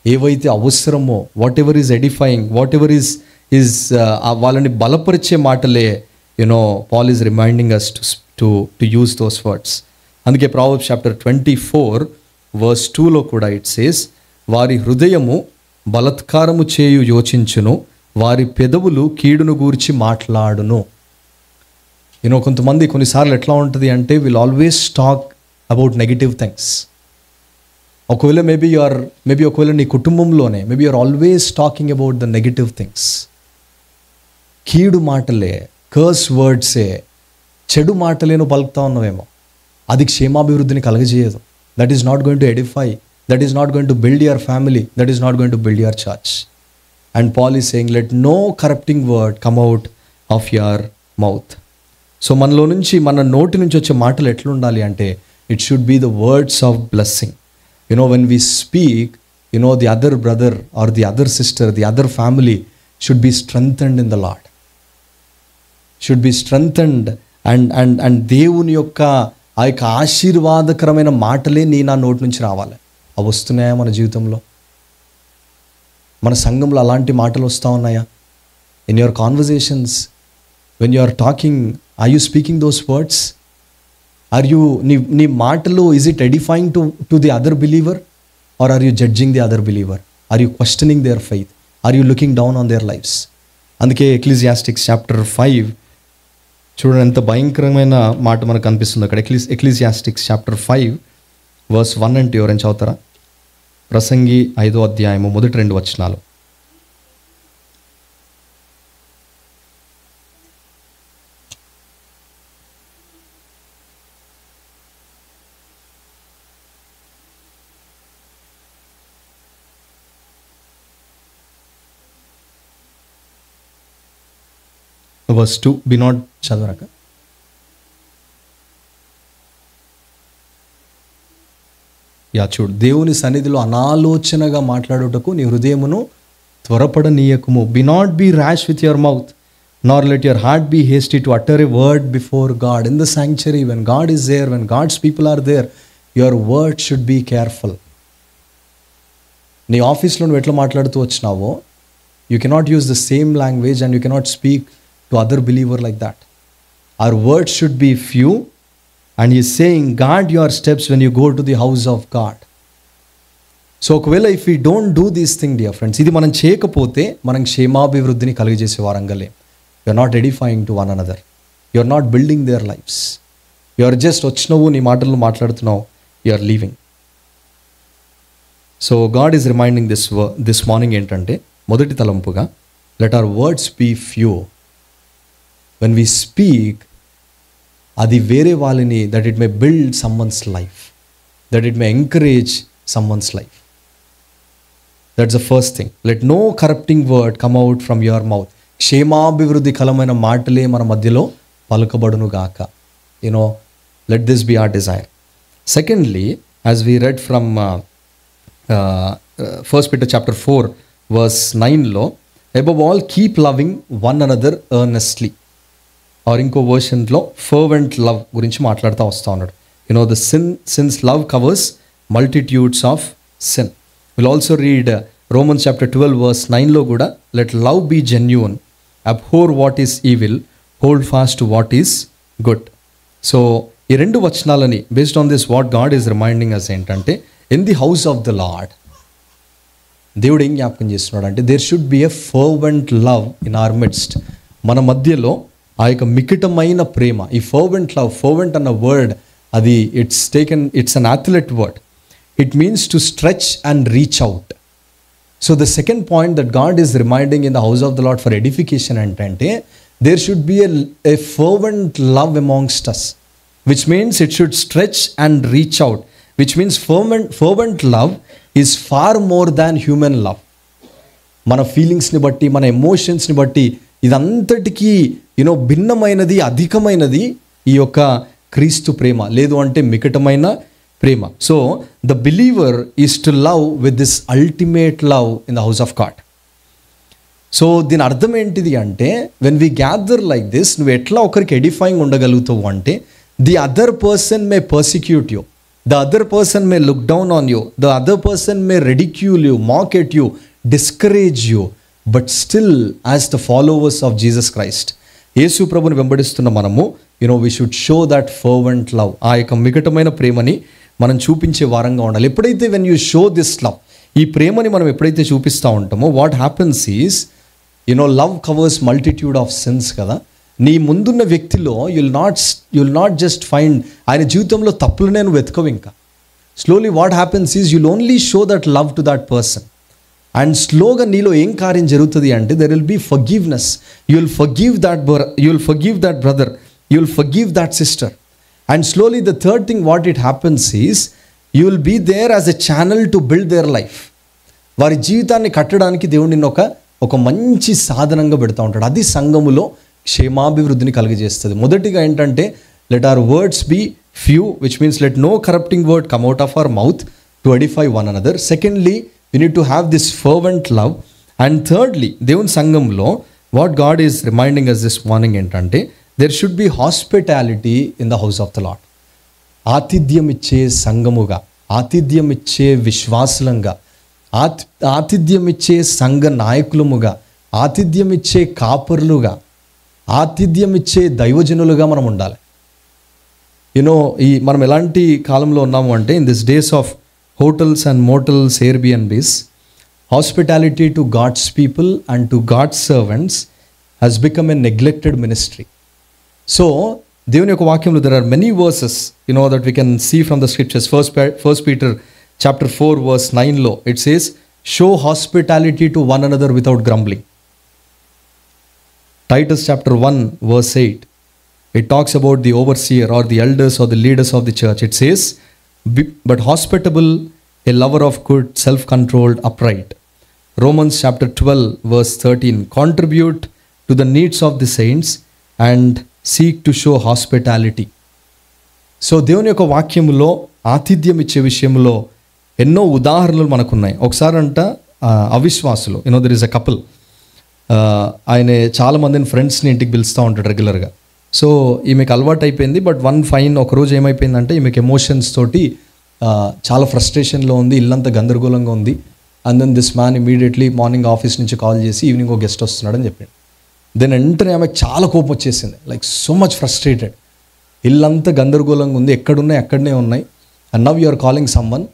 ఏవైతే అవసరమో, whatever is edifying, whatever is వాళ్ళని బలపరిచే మాటలే Paul is reminding us to use those words. అందుకే ప్రావర్బ్స్ చాప్టర్ 24:2 కూడా ఇట్ సేస్, వారి హృదయము బలత్కారము చేయు యోచించును, వారి పెదవులు కీడును గూర్చి మాట్లాడును. కొంతమంది కొన్నిసార్లు ఎట్లా ఉంటుంది అంటే, will always talk about negative things. ఒకవేళ ఒకవేళ నీ కుటుంబంలోనే you're always talking about the negative things. కీడు మాటలే, కర్స్ వర్డ్సే, చెడు మాటలేను పలుకుతా ఉన్నావేమో, అది క్షేమాభివృద్ధిని కలగజేయదు. That is not going to edify, that is not going to build your family, that is not going to build your church. And Paul is saying, let no corrupting word come out of your mouth. So మనలో నుంచి, మన నోటి నుంచి వచ్చే మాటలు ఎట్లుండాలి అంటే, it should be the words of blessing. When we speak, the other brother or the other sister, the other family should be strengthened in the Lord, should be strengthened. And దేవుని యొక్క ఆ యొక్క ఆశీర్వాదకరమైన మాటలే నా నోటి నుంచి రావాలి. అవి వస్తున్నాయా మన జీవితంలో? మన సంఘంలో అలాంటి మాటలు వస్తూ ఉన్నాయా? In your conversations, when you are talking, are you speaking those words? Are you, నీ మాటలో is it edifying to the other believer, or are you judging the other believer? Are you questioning their faith? Are you looking down on their lives? అందుకే Ecclesiastes chapter 5 చూడండి, ఎంత భయంకరమైన మాట మనకు కనిపిస్తుంది అక్కడ. ఎక్లీసియాస్టిక్స్ చాప్టర్ 5:1 అంటే ఎవరైనా చదువుతారా? ప్రసంగి 5వ అధ్యాయము మొదటి 2 వచనాలు. Verse 2, be not చదవరక. చూడు, దేవుని సన్నిధిలో అనాలోచనగా మాట్లాడుటకు నీ హృదయమును త్వరపడనీయకుము. Be not be rash with your mouth, nor let your heart be hasty to utter a word before God in the sanctuary. When God is there, when God's people are there, your word should be careful. నీ ఆఫీస్లో నువ్వు ఎట్లా మాట్లాడుతూ వచ్చినావో, you cannot use the same language and you cannot speak to other believer like that. Our words should be few, and he is saying, guard your steps when you go to the house of God. So ఒకవేళ if we don't do this thing, dear friends, ఇది మనం చేయకపోతే మనం క్షేమాభివృద్ధిని కలిగజేసే వారంగా లేం. You are not edifying to one another, you are not building their lives, you are just వచ్చినవు, నీ మాటలు మాట్లాడుతున్నావు, you are leaving. So God is reminding this morning ఏంటంటే, మొదటి తలంపుగా, let our words be few. When we speak, అది వేరే వాళ్ళని, that it may build someone's life, that it may encourage someone's life. That's the first thing. Let no corrupting word come out from your mouth. క్షేమాభివృద్ధి కలమైన మాటలే మన మధ్యలో పలుకబడును గాక. Let this be our desire. Secondly, as we read from 1 Peter chapter 4:9, above all keep loving one another earnestly. Or ఇంకో వర్షన్లో fervent love గురించి మాట్లాడుతూ వస్తూ ఉన్నాడు. The sins love covers multitudes of sin. Will also read Romans chapter 12:9 కూడా, let love be genuine, abhor what is evil, hold fast to what is good. So ఈ 2 వచనాలని based on this what God is reminding us ఏంటంటే, in the house of the Lord దేవుడు ఏం జ్ఞాపకం చేస్తున్నాడు అంటే, there should be a fervent love in our midst. మన మధ్యలో ఆ యొక్క మికిటమైన ప్రేమ, ఈ ఫర్వెంట్ లవ్, ఫర్వెంట్ అన్న వర్డ్ అది it's an athlete word. It means to stretch and reach out. So the second point that God is reminding in the house of the Lord for edification ఏంటంటే, there should be a fervent love amongst us, which means it should stretch and reach out, which means fervent love is far more than human love. మన ఫీలింగ్స్ని బట్టి, మన ఎమోషన్స్ని బట్టి, ఇదంతటికీ భిన్నమైనది, అధికమైనది ఈ యొక్క క్రీస్తు ప్రేమ, లేదు అంటే మికటమైన ప్రేమ. So the believer is to love with this ultimate love in the house of God. So దీని అర్థం ఏంటిది అంటే, when we gather like this, నువ్వు ఎట్లా ఒకరికి ఎడిఫైయింగ్ ఉండగలుగుతావు అంటే, the other person may persecute you, the other person may look down on you, the other person may ridicule you, mock at you, discourage you, but still as the followers of Jesus Christ, యేసు ప్రభుని వెంబడిస్తున్న మనము, we should show that fervent love, ఆ యొక్క మిగటమైన ప్రేమని మనం చూపించే వారంగా ఉండాలి. ఎప్పుడైతే when you show this love, ఈ ప్రేమని మనం ఎప్పుడైతే చూపిస్తూ ఉంటామో, what happens is, love covers multitude of since కదా. నీ ముందున్న వ్యక్తిలో యుల్ నాట్ జస్ట్ ఫైండ్ ఆయన జీవితంలో తప్పులనే నువ్వు వెతకవు. ఇంకా slowly what happens is you'll only show that love to that person. And స్లోగా నీలో ఏం కార్యం జరుగుతుంది అంటే, there will be forgiveness. You will forgive that brother, you will forgive that sister. And slowly the third thing what it happens is, you will be there as a channel to build their life. వారి జీవితాన్ని కట్టడానికి దేవుడు నిన్ను ఒక మంచి సాధనంగా పెడతా ఉంటాడు. అది సంఘములో క్షేమాభివృద్ధిని కలుగజేస్తుంది. మొదటిగా ఏంటంటే, let our words be few, which means let no corrupting word come out of our mouth to edify one another. Secondly, we need to have this fervent love. And thirdly, దేవుని సంఘంలో what God is reminding us this morning ఏంటంటే, there should be hospitality in the house of the Lord. ఆతిథ్యం ఇచ్చే సంఘముగా, ఆతిథ్యం ఇచ్చే విశ్వాసులంగా, ఆతిథ్యం ఇచ్చే సంఘ నాయకులముగా, ఆతిథ్యం ఇచ్చే కాపరులుగా, ఆతిథ్యం ఇచ్చే దైవజనులుగా మనం ఉండాలి. మనం ఎలాంటి కాలంలో ఉన్నాము అంటే, in this days of hotels and motels, Airbnbs, hospitality to God's people and to God's servants has become a neglected ministry. So, దేవుని యొక్క వాక్యంలో there are many verses, that we can see from the scriptures. First Peter chapter 4 verse 9 లో it says, show hospitality to one another without grumbling. Titus chapter 1 verse 8, it talks about the overseer or the elders or the leaders of the church. It says, but hospitable, a lover of good, self-controlled, upright. Romans chapter 12 verse 13, contribute to the needs of the saints and seek to show hospitality. So దేవుని యొక్క వాక్యములో ఆతిథ్యం ఇచ్చే విషయంలో ఎన్నో ఉదాహరణలు మనకున్నాయి. ఒకసారి అవిశ్వాసులు, దెర్ ఇస్ అ కపుల్, ఆయన చాలా మందిని ఫ్రెండ్స్ని ఇంటికి పిలుస్తూ ఉంటాడు రెగ్యులర్గా. సో ఈమెకు అలవాటు అయిపోయింది. బట్ ఒకరోజు ఏమైపోయిందంటే, ఈమెకు ఎమోషన్స్ తోటి చాలా ఫ్రస్ట్రేషన్లో ఉంది, ఇల్లంతా గందరగోళంగా ఉంది. And then this man immediately morning office నుంచి కాల్ చేసి ఈవినింగ్ ఒక గెస్ట్ వస్తున్నాడని చెప్పాడు. దెన్ వెంటనే ఆమెకు చాలా కోపం వచ్చేసింది, లైక్ సో మచ్ ఫ్రస్ట్రేటెడ్. ఇల్లంతా గందరగోళంగా ఉంది, ఎక్కడున్నాయి అక్కడనే ఉన్నాయి. And now you are calling someone,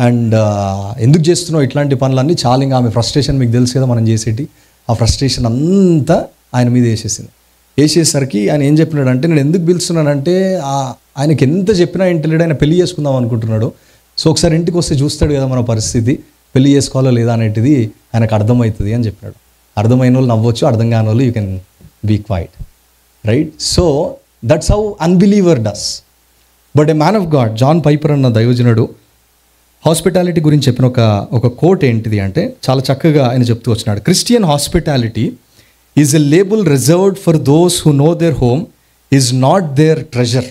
and ఎందుకు చేస్తున్నావు ఇట్లాంటి పనులన్నీ. చాలా ఇంకా ఆమె ఫ్రస్ట్రేషన్ మీకు తెలుసు కదా మనం చేసేటి, ఆ ఫ్రస్ట్రేషన్ అంతా ఆయన మీద వేసేసరికి ఆయన ఏం చెప్పినాడంటే, నేను ఎందుకు పిలుస్తున్నానంటే, ఆయనకి ఎంత చెప్పినా ఇంటలేడు, ఆయన పెళ్లి చేసుకుందాం అనుకుంటున్నాడు. సో ఒకసారి ఇంటికి వస్తే చూస్తాడు కదా మన పరిస్థితి, పెళ్లి చేసుకోవాలో లేదా అనేటిది ఆయనకు అర్థమవుతుంది అని చెప్పినాడు. అర్థమైన వాళ్ళు నవ్వచ్చు, అర్థం కాని వాళ్ళు you can be quiet, right? So that's how unbeliever does. But a man of God, John Piper అన్న దైవజనుడు, హాస్పిటాలిటీ గురించి చెప్పిన ఒక కోట్ ఏంటిది అంటే, చాలా చక్కగా ఆయన చెప్తూ వచ్చినాడు. Christian hospitality is a label reserved for those who know their home is not their treasure.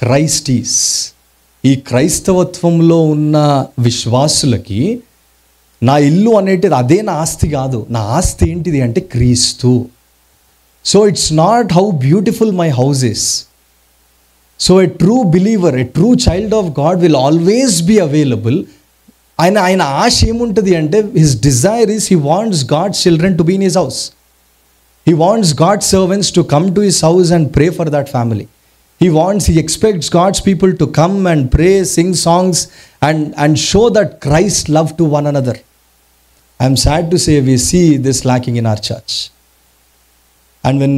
Christ is. ఈ క్రైస్తవత్వంలో ఉన్న విశ్వాసులకి నా ఇల్లు అనేటిది అదే నా ఆస్తి కాదు. నా ఆస్తి ఏంటిది అంటే క్రీస్తు. So it's not how beautiful my house is. So a true believer, a true child of God will always be available. ఆయన ఆశ ఏముంటుంది అంటే, his desire is he wants God's children to be in his house. He wants God's servants to come to his house and pray for that family. He expects God's people to come and pray, sing songs and show that Christ love to one another. I am sad to say we see this lacking in our church. And when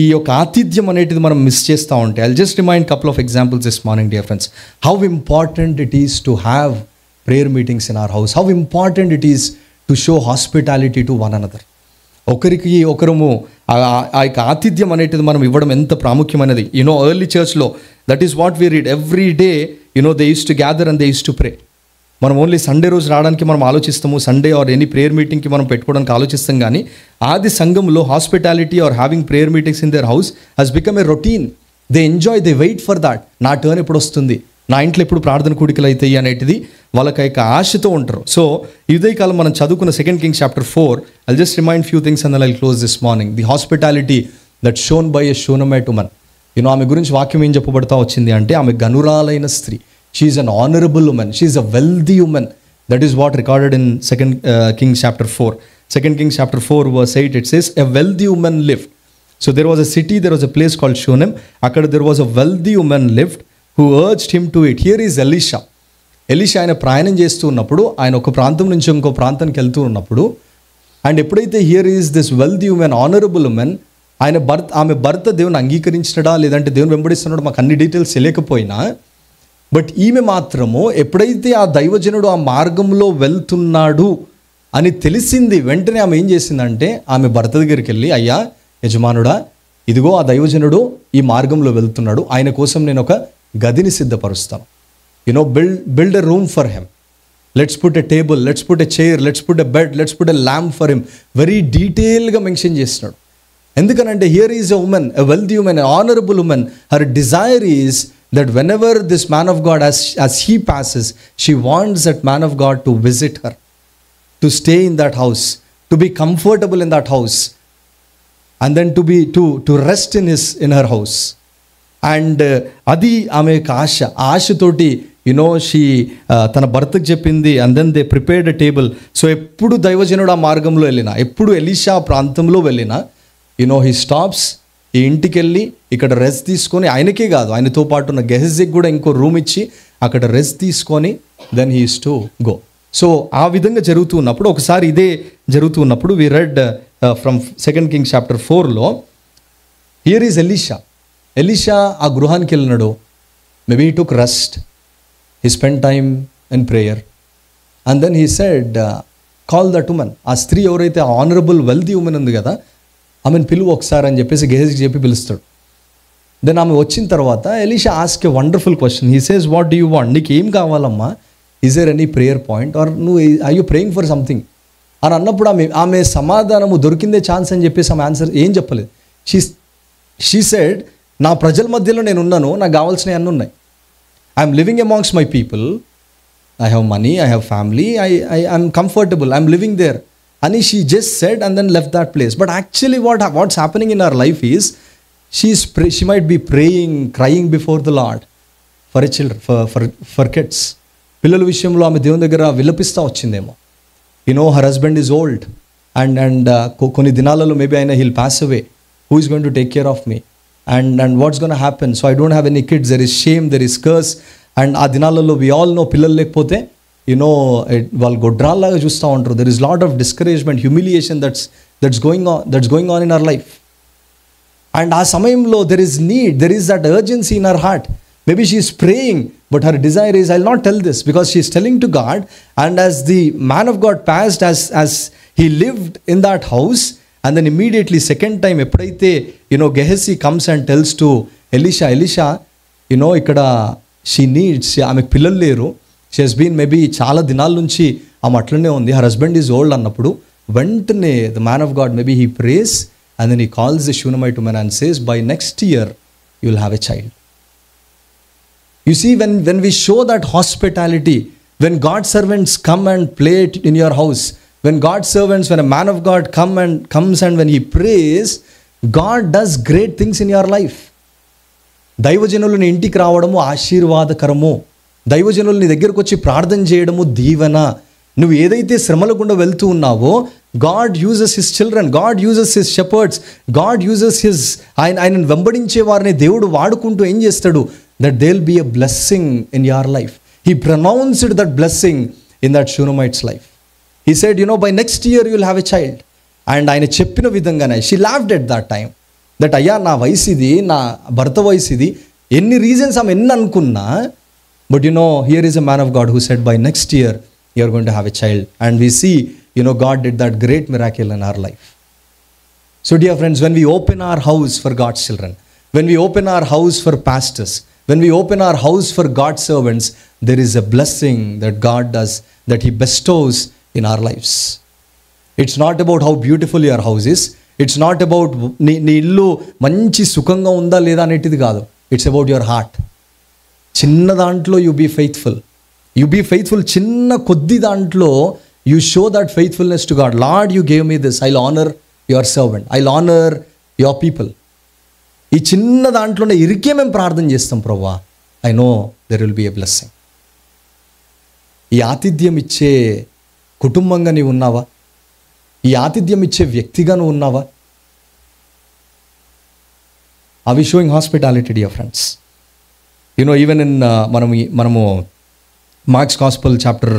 ఈ యొక్క ఆతిథ్యం అనేది మనం miss చేస్తూ ఉంటే, I'll just remind couple of examples this morning, dear friends. How important it is to have prayer meetings in our house. How important it is to show hospitality to one another. ఒకరికి ఒకరము ఆ యొక్క ఆతిథ్యం అనేటిది మనం ఇవ్వడం ఎంత ప్రాముఖ్యమైనది. Early చర్చ్లో that is what we read every day. They use to gather and they use to pray. మనం ఓన్లీ సండే రోజు రావడానికి మనం ఆలోచిస్తాము, సండే ఆర్ ఎనీ ప్రేయర్ మీటింగ్కి మనం పెట్టుకోవడానికి ఆలోచిస్తాం. కానీ ఆది సంఘంలో hospitality or having prayer meetings in their house has become a routine. They enjoy, they wait for that. నా టర్న్ ఎప్పుడు వస్తుంది, నా ఇంట్లో ఎప్పుడు ప్రార్థన కూడికలు అవుతాయి అనేటిది వాళ్ళకి యొక్క ఆశతో ఉంటారు. సో ఇదే కాలం మనం చదువుకున్న 2 Kings chapter 4, I'll just remind few things and then I'll close this morning. The hospitality that shown by a Shunammite woman. ఆమె గురించి వాక్యం ఏం చెప్పబడతా వచ్చింది అంటే, ఆమె గనురాలైన స్త్రీ. She is an honourable women, she is a wealthy women. That is what recorded in 2 Kings chapter 4. 2 Kings chapter 4 verse 8, it says, a wealthy woman lived. So there was a city, there was a place called Shunem. Akkada there was a wealthy woman lived who urged him to eat. Here is Elisha. Elisha ఆయన ప్రయాణం చేస్తూ ఉన్నప్పుడు, ఆయన ఒక ప్రాంతం నుంచి ఇంకో ప్రాంతానికి వెళ్తూ ఉన్నప్పుడు, అండ్ ఎప్పుడైతే here is this wealthy women, honourable women, ఆమె భర్త దేవుని అంగీకరించడా లేదంటే దేవుని వెంబడిస్తున్నాడో మాకు అన్ని డీటెయిల్స్ తెలియకపోయినా, బట్ ఈమె మాత్రము ఎప్పుడైతే ఆ దైవజనుడు ఆ మార్గంలో వెళ్తున్నాడు అని తెలిసింది, వెంటనే ఆమె ఏం చేసిందంటే ఆమె భర్త దగ్గరికి వెళ్ళి, అయ్యా యజమానుడా, ఇదిగో ఆ దైవజనుడు ఈ మార్గంలో వెళ్తున్నాడు, ఆయన కోసం నేను ఒక గదిని సిద్ధపరుస్తాను. build a room for him. Let's put a table, let's put a chair, let's put a bed, let's put a lamp for him. Very detailed గా మెన్షన్ చేస్తున్నాడు. ఎందుకనంటే here is a woman, a wealthy woman, an honorable woman. Her desire is that whenever this man of God, as he passes, she wants that man of God to visit her, to stay in that house, to be comfortable in that house, and then to rest in her house. And అది ఆమె యొక్క ఆశతోటి she తన భర్తకు చెప్పింది. And then they prepared a table. So ఎప్పుడు దైవజనుడు ఆ మార్గంలో వెళ్ళినా, ఎప్పుడు ఎలీషా ప్రాంతంలో వెళ్ళినా, హీ స్టాప్స్, ఈ ఇంటికి వెళ్ళి ఇక్కడ రెస్ట్ తీసుకొని, ఆయనకే కాదు ఆయనతో పాటు ఉన్న గెహజీకి కూడా ఇంకో రూమ్ ఇచ్చి అక్కడ రెస్ట్ తీసుకొని then he is to go. So ఆ విధంగా జరుగుతూ ఉన్నప్పుడు, ఒకసారి ఇదే జరుగుతూ ఉన్నప్పుడు we read from 2 Kings chapter 4లో, హియర్ ఈజ్ ఎలీషా ఆ గృహానికి వెళ్ళినాడు. Maybe he took rest, he spend time in prayer, and then he said, call that woman. ఆ స్త్రీ ఎవరైతే ఆనరబుల్ వెల్దీ ఉమెన్ ఉంది కదా, ఆమెను పిలువు ఒకసారి అని చెప్పేసి గెహజీకి చెప్పి పిలుస్తాడు. దెన్ ఆమె వచ్చిన తర్వాత Elisha ask a wonderful question. He says, what do you want? నీకు ఏం కావాలమ్మా? Is there any prayer point, or నువ్వు are you praying for something అని అన్నప్పుడు ఆమె సమాధానము దొరికిందే ఛాన్స్ అని చెప్పేసి ఆమె ఆన్సర్ ఏం చెప్పలేదు. షీ సెడ్, నా ప్రజల మధ్యలో నేను ఉన్నాను, నాకు కావాల్సినవి అన్నీ ఉన్నాయి. I'm living amongst my people, I have money, I have family, I'm comfortable, I'm living there అని she just said and then left that place. But actually what's happening in our life is she might be praying, crying before the Lord for a children, for kids. పిల్లల విషయంలో ఆమె దేవుని దగ్గర విలపిస్తూ వచ్చిందేమో. Her husband is old and కొన్ని దినాలలో maybe ఆయన he'll pass away, who is going to take care of me, and what's going to happen? So I don't have any kids, there is shame, there is curse. And ఆ దినాలలో we all know, పిల్లలు లేకపోతే వాళ్ళు గొడ్రాల్లాగా చూస్తూ ఉంటారు. there is lot of discouragement, humiliation that's going on in our life. And ఆ సమయంలో there is need, there is that urgency in her heart. Maybe she is praying, but her desire is, I'll not tell this, because she is telling to God. And as the man of God passed, as he lived in that house, and then immediately second time ఎప్పుడైతే Gehazi comes and tells to Elisha, ఇక్కడ she needs, ఆమెకు పిల్లలు లేరు, she has been maybe చాలా దినాల నుంచి ఆమె అట్లనే ఉంది, హర్ హస్బెండ్ ఈజ్ ఓల్డ్ అన్నప్పుడు, వెంటనే the man of God maybe he prays and then he calls the Shunammite woman and says, by next year you will have a child. You see, when we show that hospitality, when God's servants come and play it in your house, when God's servants, when a man of God comes and when he prays, God does great things in your life. దైవజనులు నీ ఇంటికి రావడము ఆశీర్వాదకరము, దైవజనులు నీ దగ్గరకు వచ్చి ప్రార్థన చేయడము దీవెన. నువ్వు ఏదైతే శ్రమల గుండా వెళ్తూ ఉన్నావో, God uses his children, God uses his shepherds, God uses ఆయనను వెంబడించే వారిని దేవుడు వాడుకుంటూ ఏం చేస్తాడు, that they'll be a blessing in your life. He pronounced that blessing in that Shunammite's life. He said, by next year you'll have a child. And ఆయన చెప్పిన విధంగానే she laughed at that time, that అయ్యా నా వయసు ఇది, నా భర్త వయసు ఇది, ఎన్ని రీజన్స్ ఆమె ఎన్ని అనుకున్నా, but here is a man of God who said, by next year you're going to have a child. And we see God did that great miracle in our life. So dear friends, when we open our house for God's children, when we open our house for pastors, when we open our house for God's servants, there is a blessing that God does, that he bestows in our lives. It's not about how beautiful your house is. It's not about నీ ఇల్లు మంచి సుఖంగా ఉందా లేదా అనేటిది కాదు. It's about your heart. చిన్న దాంట్లో యు బీ ఫెయిత్ఫుల్. చిన్న కొద్ది దాంట్లో you show that faithfulness to God. Lord, you gave me this, I'll honour your servant, I'll honour your people. ఈ చిన్న దాంట్లోనే ఇరికే మేము ప్రార్థన చేస్తాం ప్రభువా, I know there will be a blessing. ఈ ఆతిథ్యం ఇచ్చే కుటుంబంగా నీవు ఉన్నావా? ఈ ఆతిథ్యం ఇచ్చే వ్యక్తిగా నువ్వు ఉన్నావా? Are we showing hospitality dear friends? Even in మనము మార్క్స్ గాస్పెల్ చాప్టర్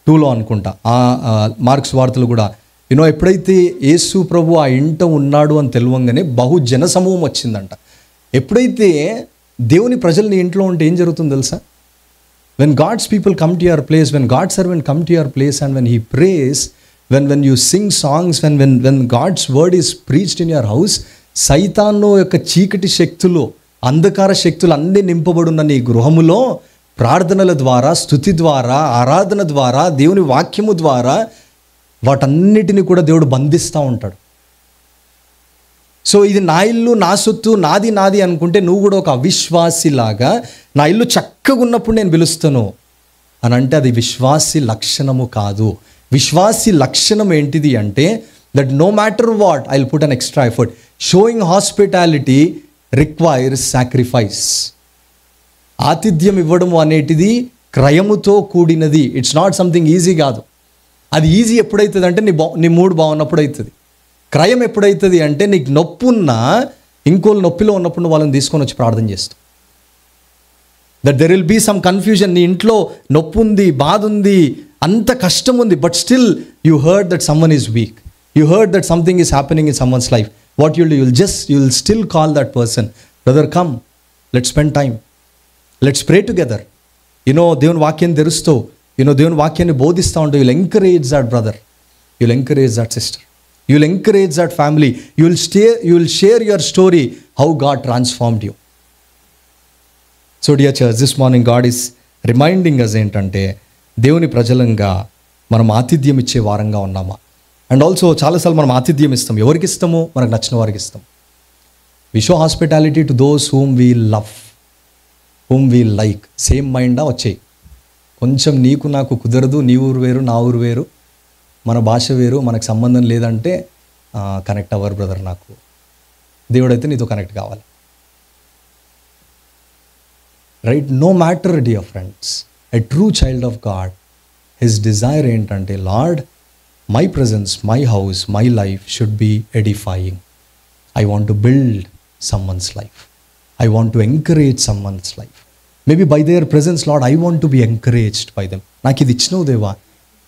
2లో అనుకుంటా, మార్క్స్ వార్తలు కూడా ఎప్పుడైతే యేసు ప్రభు ఆ ఇంట ఉన్నాడు అని తెలియంగానే బహు జన సమూహం వచ్చిందంట. ఎప్పుడైతే దేవుని ప్రజలు నీ ఇంట్లో ఉంటే ఏం జరుగుతుందో తెలుసా? When God's people come to your place, when God's servant come to your place, and when he prays, when you sing songs, when God's word is preached in your house, సైతాను యొక్క చీకటి శక్తులు, అంధకార శక్తులు అన్నీ నింపబడున్న నీ గృహములో ప్రార్థనల ద్వారా, స్తుతి ద్వారా, ఆరాధన ద్వారా, దేవుని వాక్యము ద్వారా వాటన్నిటిని కూడా దేవుడు బంధిస్తూ ఉంటాడు. సో ఇది నా ఇల్లు, నా సొత్తు, నాది అనుకుంటే నువ్వు కూడా ఒక అవిశ్వాసిలాగా, నా ఇల్లు చక్కగా ఉన్నప్పుడు నేను పిలుస్తాను అని అంటే అది విశ్వాసి లక్షణము కాదు. విశ్వాసి లక్షణం ఏంటిది అంటే that no matter what I will put an extra effort. Showing hospitality requires sacrifice. ఆతిథ్యం ఇవ్వడం అనేటిది క్రయముతో కూడినది. ఇట్స్ నాట్ సంథింగ్ ఈజీ కాదు. అది ఈజీ ఎప్పుడైతుంది అంటే నీ మూడ్ బాగున్నప్పుడు అవుతుంది. క్రయం ఎప్పుడైతుంది అంటే నీకు నొప్పి ఉన్నా, ఇంకోళ్ళు నొప్పిలో ఉన్నప్పుడు వాళ్ళని తీసుకొని వచ్చి ప్రార్థన చేస్తావు. That there will be some confusion. నీ ఇంట్లో నొప్పి ఉంది, బాధ ఉంది, అంత కష్టం ఉంది, but still you heard that someone is weak, you heard that something is happening in someone's life. What you will still call that person, brother come, let's spend time, let's pray together. దేవుని వాక్యాన్ని తెరుస్తూ, దేవుని వాక్యాన్ని బోధిస్తూ ఉంటావు. You'll encourage that brother, you'll encourage that sister, you will encourage that family, you will share your story how God transformed you. So dear church, this morning God is reminding us ఏంటంటే దేవుని ప్రజలంగా మనం ఆతిథ్యం ఇచ్చే వారంగా ఉన్నామా? And also చాలాసార్లు మనం ఆతిథ్యం ఇస్తాం. ఎవరికి ఇస్తాము? మనకు నచ్చిన వారికి ఇస్తాం. we show hospitality to those whom we love, whom we like. Same మైండా వచ్చేయి. కొంచెం నీకు నాకు కుదరదు, నీ ఊరు వేరు, నా ఊరు వేరు, మన భాష వేరు, మనకు సంబంధం లేదంటే కనెక్ట్ అవ్వరు బ్రదర్. నాకు దేవుడైతే నీతో కనెక్ట్ కావాలి, right? No matter dear friends, a true child of God, his desire ఏంటంటే Lord, my presence, my house, my life should be edifying. I want to build someone's life, I want to encourage someone's life. Maybe by their presence Lord I want to be encouraged by them. నాకు ఇది ఇచ్చినవు దేవా,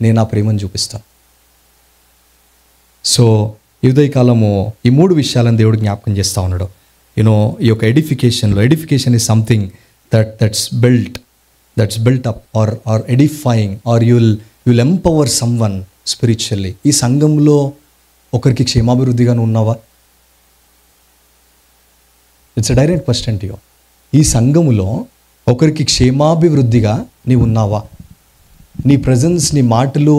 నేను ఆ ప్రేమను చూపిస్తాను. So ఈ ఉదయకాలము ఈ 3 విషయాలను దేవుడు జ్ఞాపకం చేస్తూ ఉన్నాడు. ఈ యొక్క edification is something that's built up or edifying or you'll empower someone spiritually. ఈ సంఘంలో ఒకరికి క్షేమాభివృద్ధిగా ఉన్నావా? It's a direct question to you. ఈ సంఘములో ఒకరికి క్షేమాభివృద్ధిగా నీవు ఉన్నావా? నీ ప్రజెన్స్, నీ మాటలు,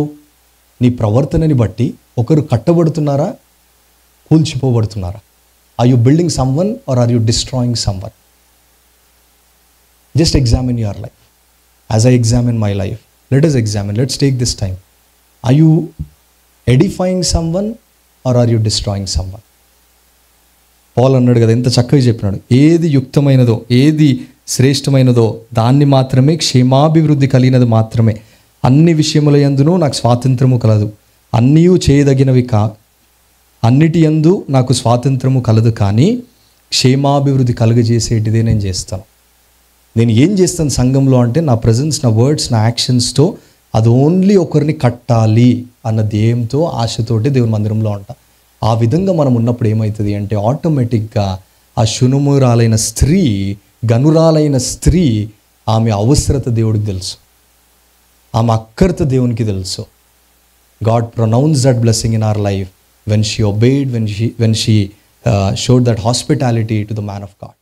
నీ ప్రవర్తనని బట్టి ఒకరు కట్టబడుతున్నారా, కూల్చిపోబడుతున్నారా? Are you building someone are are you destroying someone? Just examine your life as I examine my life. Let us examine, let's take this time. Are you edifying someone or are you destroying someone? Paul అన్నాడు కదా, ఎంత చక్కగా చెప్పినాడు. ఏది యుక్తమైనదో, ఏది శ్రేష్టమైనదో దాన్ని మాత్రమే, క్షేమాభివృద్ధి కలిగినది మాత్రమే, అన్ని విషయముల యందును నాకు స్వాతంత్రము కలదు, అన్నీయు చేయదగినవి అన్నిటి యందు నాకు స్వాతంత్రము కలదు, కానీ క్షేమాభివృద్ధి కలుగజేసేటిదే నేను చేస్తాను. నేను ఏం చేస్తాను సంఘంలో అంటే నా ప్రజెన్స్, నా వర్డ్స్, నా యాక్షన్స్తో అది ఓన్లీ ఒకరిని కట్టాలి అన్న ధ్యేయంతో, ఆశతోటి దేవుని మందిరంలో ఉంటా. ఆ విధంగా మనం ఉన్నప్పుడు ఏమవుతుంది అంటే ఆటోమేటిక్గా ఆ శునుమురాలైన స్త్రీ, గనురాలైన స్త్రీ, ఆమె అవసరత దేవుడికి తెలుసు, ఆమె అక్కర్త దేవునికి తెలుసు. God pronounced that blessing in our life when she obeyed, when she showed that hospitality to the man of God.